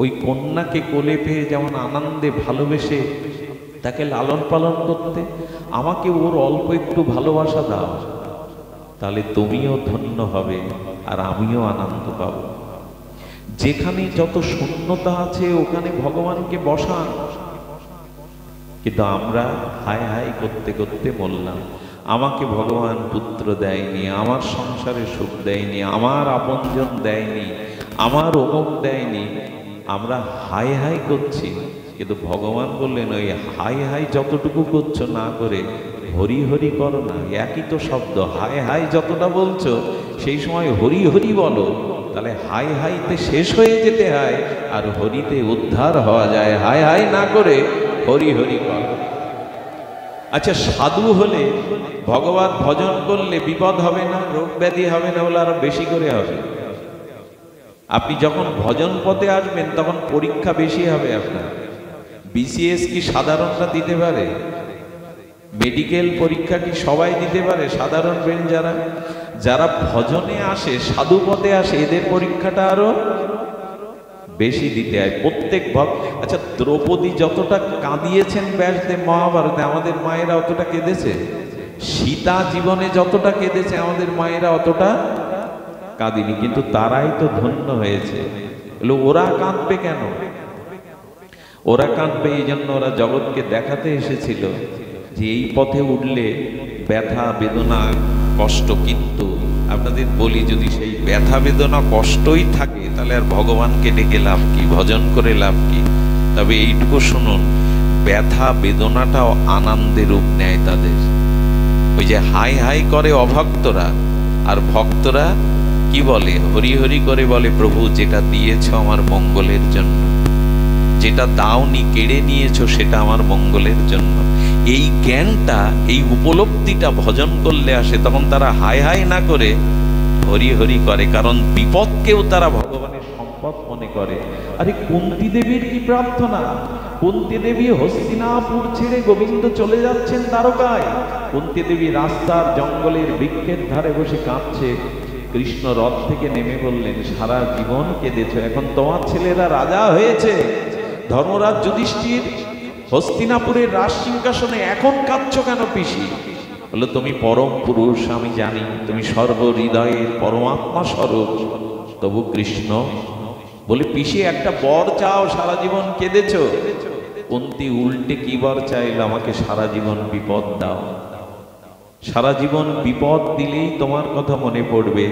ওই কন্যাকে কোলে পেয়ে যেমন আনন্দে ভালোবেসে তাকে লালন পালন করতে, আমাকে ওর অল্প একটু ভালোবাসা দাও, তাহলে তুমিও ধন্য হবে আর আমিও আনন্দ পাব। যেখানে যত শূন্যতা আছে ওখানে ভগবানকে বসান। কিন্তু আমরা হায় হায় করতে করতে মরলাম। আমাকে ভগবান পুত্র দেয়নি, আমার সংসারে সুখ দেয়নি, আমার আপনজন দেয়নি, আমার অমুক দেয়নি, আমরা হাই হাই করছি। কিন্তু ভগবান বললেন ওই হাই হাই যতটুকু করছো না করে হরি হরি করো না। একই তো শব্দ, হাই হাই যতটা বলছো সেই সময় হরি হরি বলো, তাহলে হাই হাইতে শেষ হয়ে যেতে হয় আর হরিতে উদ্ধার হওয়া যায়। হাই হাই না করে হরি হরি করো। আচ্ছা, সাধু হলে ভগবান ভজন করলে বিপদ হবে না, রোগ ব্যাধি হবে না, বলে আরো বেশি করে হবে। আপনি যখন ভজন পথে আসবেন তখন পরীক্ষা বেশি হবে আপনার। বিসিএস কি সাধারণরা দিতে পারে? মেডিকেল পরীক্ষা কি সবাই দিতে পারে? সাধারণ বেঞ্চ যারা যারা ভজনে আসে, সাধু পথে আসে, এদের পরীক্ষাটা আরো বেশি দিতে হয় প্রত্যেক ভক্ত। আচ্ছা, দ্রৌপদী যতটা কাঁদিয়েছেন ব্যাসদেব মহাভারতে, আমাদের মায়েরা অতটা কেঁদেছে? সীতা জীবনে যতটা কেঁদেছে আমাদের মায়েরা অতটা কাঁদিনি, কিন্তু তারাই তো ধন্য হয়েছে। ওরা কাঁদবে কেন? ওরা কাঁদবে এই জন্য, ওরা জগৎকে দেখাতে এসেছিল যে এই পথে উঠলে ব্যথা বেদনা কষ্ট, কিন্তু আপনাদের বলি যদি সেই ব্যথা বেদনা কষ্টই থাকে তাহলে আর ভগবানকে ডেকে লাভ কি, ভজন করে লাভ কি? তবে এইটুকু শুনুন, ব্যথা বেদনাটাও আনন্দের রূপ নেয় তাদের। ওই যে হাই হাই করে অভক্তরা, আর ভক্তরা কি বলে? হরি হরি করে বলে, প্রভু যেটা দিয়েছ আমার মঙ্গলের জন্য, যেটা দাওনি কেড়ে নিয়েছো সেটা আমার মঙ্গলের জন্য। এই জ্ঞানটা, এই উপলব্ধিটা ভজন করলে আসে। তখন তারা হাই হাই না করে হরি হরি করে, কারণ বিপদকেও তারা ভগবানের সম্পদ মনে করে। আরে কুন্তী দেবীর কি প্রার্থনা! কুন্তী দেবী হস্তিনাপুর ছেড়ে গোবিন্দ চলে যাচ্ছেন দ্বারকায়। কুন্তী দেবী রাস্তার জঙ্গলের বৃক্ষের ধারে বসে কাঁদছে। কৃষ্ণ রথ থেকে নেমে বললেন, সারা জীবন কেঁদেছ, এখন তোমার ছেলেরা রাজা হয়েছে, ধর্মরাজ যুধিষ্ঠির হস্তিনাপুরের রাজ সিংহাসনে, এখন কাঁদছ কেন পিসি? বললো, তুমি পরম পুরুষ, আমি জানি তুমি সর্ব হৃদয়ের পরমাত্মা স্বরূপ। তবু কৃষ্ণ বলে, পিসি একটা বর চাও, সারা জীবন কেঁদেছ। কুন্তী উল্টে কি বর চাইল? আমাকে সারা জীবন বিপদ দাও। সারা জীবন বিপদ দিলেই তোমার কথা মনে পড়বে।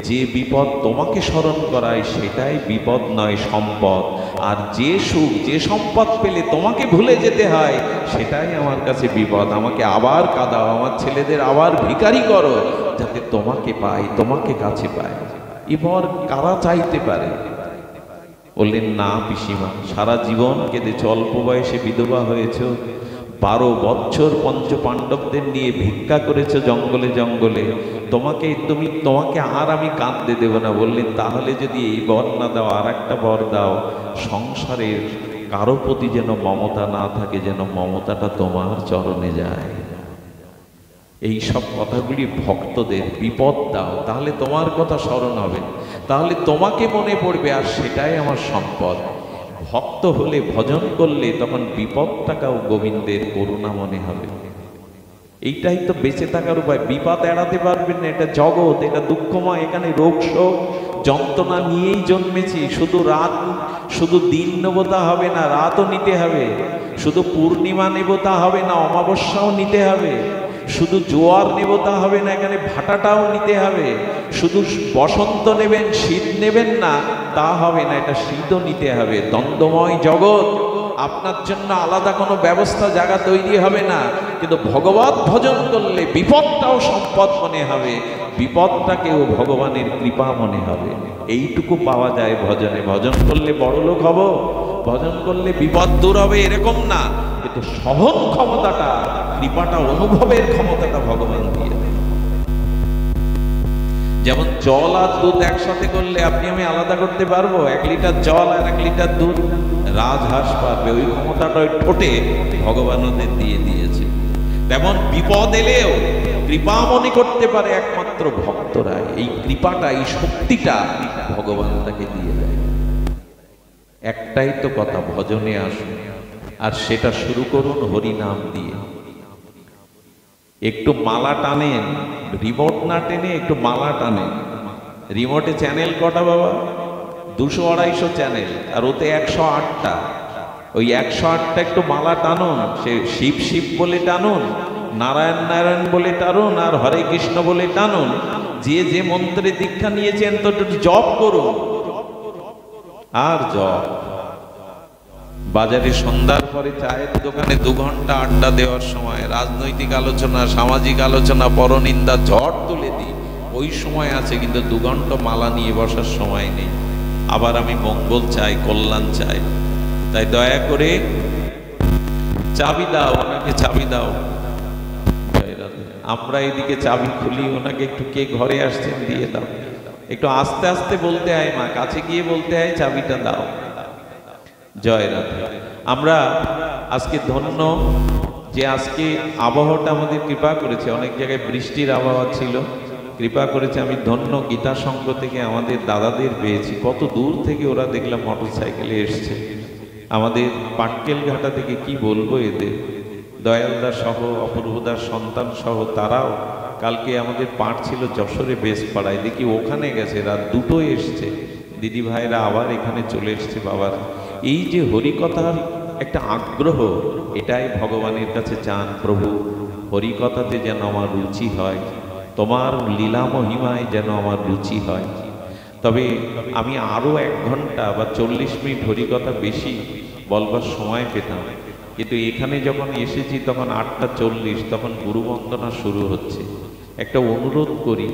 যে বিপদ তোমাকে স্মরণ করায় সেটাই বিপদ নয়, সম্পদ। আর যে সুখ, যে সম্পদ পেলে তোমাকে ভুলে যেতে হয়, সেটাই আমার কাছে বিপদ। আমাকে আবার কাঁদাও, আমার ছেলেদের আবার ভিখারি করো, যাতে তোমাকে পাই, তোমাকে কাছে পাই। এবার কারা চাইতে পারে? বললেন, না পিসিমা, সারা জীবন কেঁদেছ, অল্প বয়সে বিধবা হয়েছ, 12 বছর পঞ্চ পাণ্ডবদের নিয়ে ভিক্ষা করেছ জঙ্গলে জঙ্গলে, তোমাকে আর আমি কাঁদতে দেব না। বললেন, তাহলে যদি এই বর না দাও, আর একটা বর দাও, সংসারের কারো প্রতি যেন মমতা না থাকে, যেন মমতাটা তোমার চরণে যায়। এই সব কথাগুলি ভক্তদের। বিপদ দাও, তাহলে তোমার কথা স্মরণ হবে, তাহলে তোমাকে মনে পড়বে, আর সেটাই আমার সম্পদ। ভক্ত হলে, ভজন করলে, তখন বিপদটাকেও গোবিন্দের করুণা মনে হবে। এইটাই তো বেঁচে থাকার উপায়। বিপদ এড়াতে পারবেন না, এটা জগৎ, এটা দুঃখময়, এখানে রোগ শোক যন্ত্রণা নিয়েই জন্মেছি। শুধু দিন নেবতা হবে না, রাতও নিতে হবে। শুধু পূর্ণিমা নেবতা হবে না, অমাবস্যাও নিতে হবে। শুধু জোয়ার নেবতা হবে না, এখানে ভাটাটাও নিতে হবে। শুধু বসন্ত নেবেন, শীত নেবেন না, তা হবে না, এটা শীতও নিতে হবে। দ্বন্দ্বময় জগৎ, আপনার জন্য আলাদা কোনো ব্যবস্থা জায়গা তৈরি হবে না। কিন্তু ভগবত ভজন করলে বিপদটাও সম্পদ মনে হবে, বিপদটাকেও ভগবানের কৃপা মনে হবে। এইটুকু পাওয়া যায় ভজনে। ভজন করলে বড়লোক হব, ভজন করলে বিপদ দূর হবে, এরকম না। কিন্তু সহন ক্ষমতাটা, কৃপাটা, অনুভবের ক্ষমতাটা ভগবান দিয়ে দেয়। যেমন জল আর দুধ একসাথে করলে আপনি আমি আলাদা করতে পারবো? 1 লিটার জল আর 1 লিটার দুধ রাজহাঁস পারবে, ওই ক্ষমতাটা ওই ঠোঁটে ভগবান ওদের দিয়ে দিয়েছে। তেমন বিপদ এলেও কৃপা মনে করতে পারে একমাত্র ভক্তরা। এই কৃপাটা, এই শক্তিটা ভগবান তাকে দিয়ে দেয়। একটাই তো কথা, ভজনে আসুন, আর সেটা শুরু করুন হরিনাম দিয়ে। একটু মালা টানেন, রিমোট না টেনে একটু মালা টানেন। রিমোটে চ্যানেল কটা বাবা? 200-250 চ্যানেল, আর ওতে 108টা। ওই 108টা একটু মালা টানুন। সে শিব শিব বলে টানুন, নারায়ণ নারায়ণ বলে টানুন, আর হরে কৃষ্ণ বলে টানুন। যে যে মন্ত্রে দীক্ষা নিয়েছেন তো একটু জপ করুন, আর জপ। বাজারে সন্ধ্যার পরে চায়ের দোকানে 2 ঘন্টা আড্ডা দেওয়ার সময় রাজনৈতিক আলোচনা, সামাজিক আলোচনা, পরনিন্দা ঝড় তুলে দিই, ওই সময় আছে। কিন্তু 2 ঘন্টা মালা নিয়ে বসার সময় নেই। আবার আমি মঙ্গল চাই, কল্যাণ চাই। তাই দয়া করে চাবি দাও, ওনাকে চাবি দাও। আমরা এদিকে চাবি খুলি, ওনাকে একটু কে ঘরে আসছেন দিয়ে দাও। একটু আস্তে আস্তে বলতে হয় মা, কাছে গিয়ে বলতে হয় চাবিটা দাও। জয় রাধে। আমরা আজকে ধন্য যে আজকে আবহাওয়াটা আমাদের কৃপা করেছে। অনেক জায়গায় বৃষ্টির আবহাওয়া ছিল, কৃপা করেছে। আমি ধন্য, গীতা সংঘ থেকে আমাদের দাদাদের পেয়েছি। কত দূর থেকে ওরা দেখলাম মোটর সাইকেলে এসছে। আমাদের পাটকেল ঘাটা থেকে, কি বলবো এদের, দয়ালদার সহ, অপূর্বদার সন্তান সহ, তারাও কালকে আমাদের পাঠ ছিল যশোরে বেশপাড়ায়, দেখি ওখানে গেছে, রাত 2টোয় এসছে। দিদি ভাইরা আবার এখানে চলে এসছে বাবার। এই যে হরিকথার একটা আগ্রহ, এটাই ভগবানের কাছে চান, প্রভু হরিকথাতে যেন আমার রুচি হয়, তোমার লীলা মহিমায় যেন আমার রুচি হয়। তবে আমি আরও 1 ঘন্টা বা 40 মিনিট হরিকথা বেশি বলবার সময় পেতাম, কিন্তু এখানে যখন এসেছি তখন 8টা 40, তখন গুরুবন্দনা শুরু হচ্ছে। একটা অনুরোধ করি,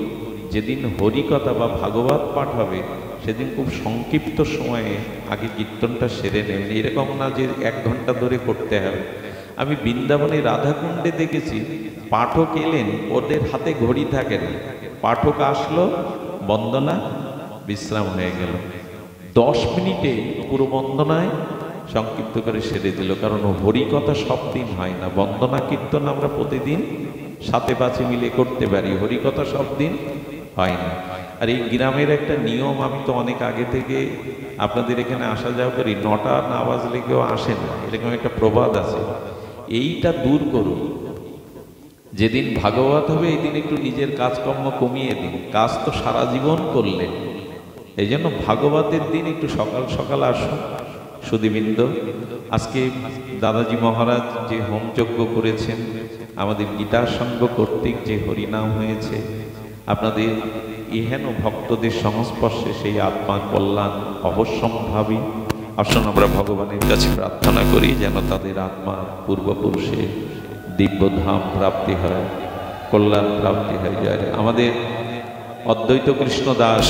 যেদিন হরিকথা বা ভাগবত পাঠ হবে সেদিন খুব সংক্ষিপ্ত সময়ে আগে কীর্তনটা সেরে নেবেন। এরকম না যে 1 ঘন্টা ধরে করতে হবে। আমি বৃন্দাবনে রাধাকুণ্ডে দেখেছি, পাঠক এলেন, ওদের হাতে ঘড়ি থাকে না। পাঠক আসলো, বন্দনা বিশ্রাম হয়ে গেল। 10 মিনিটে পুরো বন্দনায় সংক্ষিপ্ত করে সেরে দিল। কারণ হরিকথা সব দিন হয় না, বন্দনা কীর্তন আমরা প্রতিদিন 7-5 মিলে করতে পারি, হরিকথা সব দিন হয় না। আর এই গ্রামের একটা নিয়ম, আমি তো অনেক আগে থেকে আপনাদের এখানে আসা যাওয়া করি, 9টা না বাজলে কেউ আসে না, এরকম একটা প্রবাদ আছে। এইটা দূর করুন। যেদিন ভাগবত হবে এই দিন একটু নিজের কাজকর্ম কমিয়ে দিন, কাজ তো সারা জীবন করলেন। এই জন্য ভাগবতের দিন একটু সকাল সকাল আসুন। সুধীবৃন্দ, আজকে দাদাজি মহারাজ যে হোমযজ্ঞ করেছেন, আমাদের গীতার সঙ্গ কর্তৃক যে হরিনাম হয়েছে, আপনাদের ইহেন ভক্তদের সংস্পর্শে সেই আত্মার কল্যাণ অবশ্যম্ভাবী। আসুন আমরা ভগবানের কাছে প্রার্থনা করি যেন তাদের আত্মা পূর্বপুরুষে দিব্যধাম প্রাপ্তি হয়, কল্যাণ প্রাপ্তি হয়ে যায়। আমাদের অদ্বৈত কৃষ্ণ দাস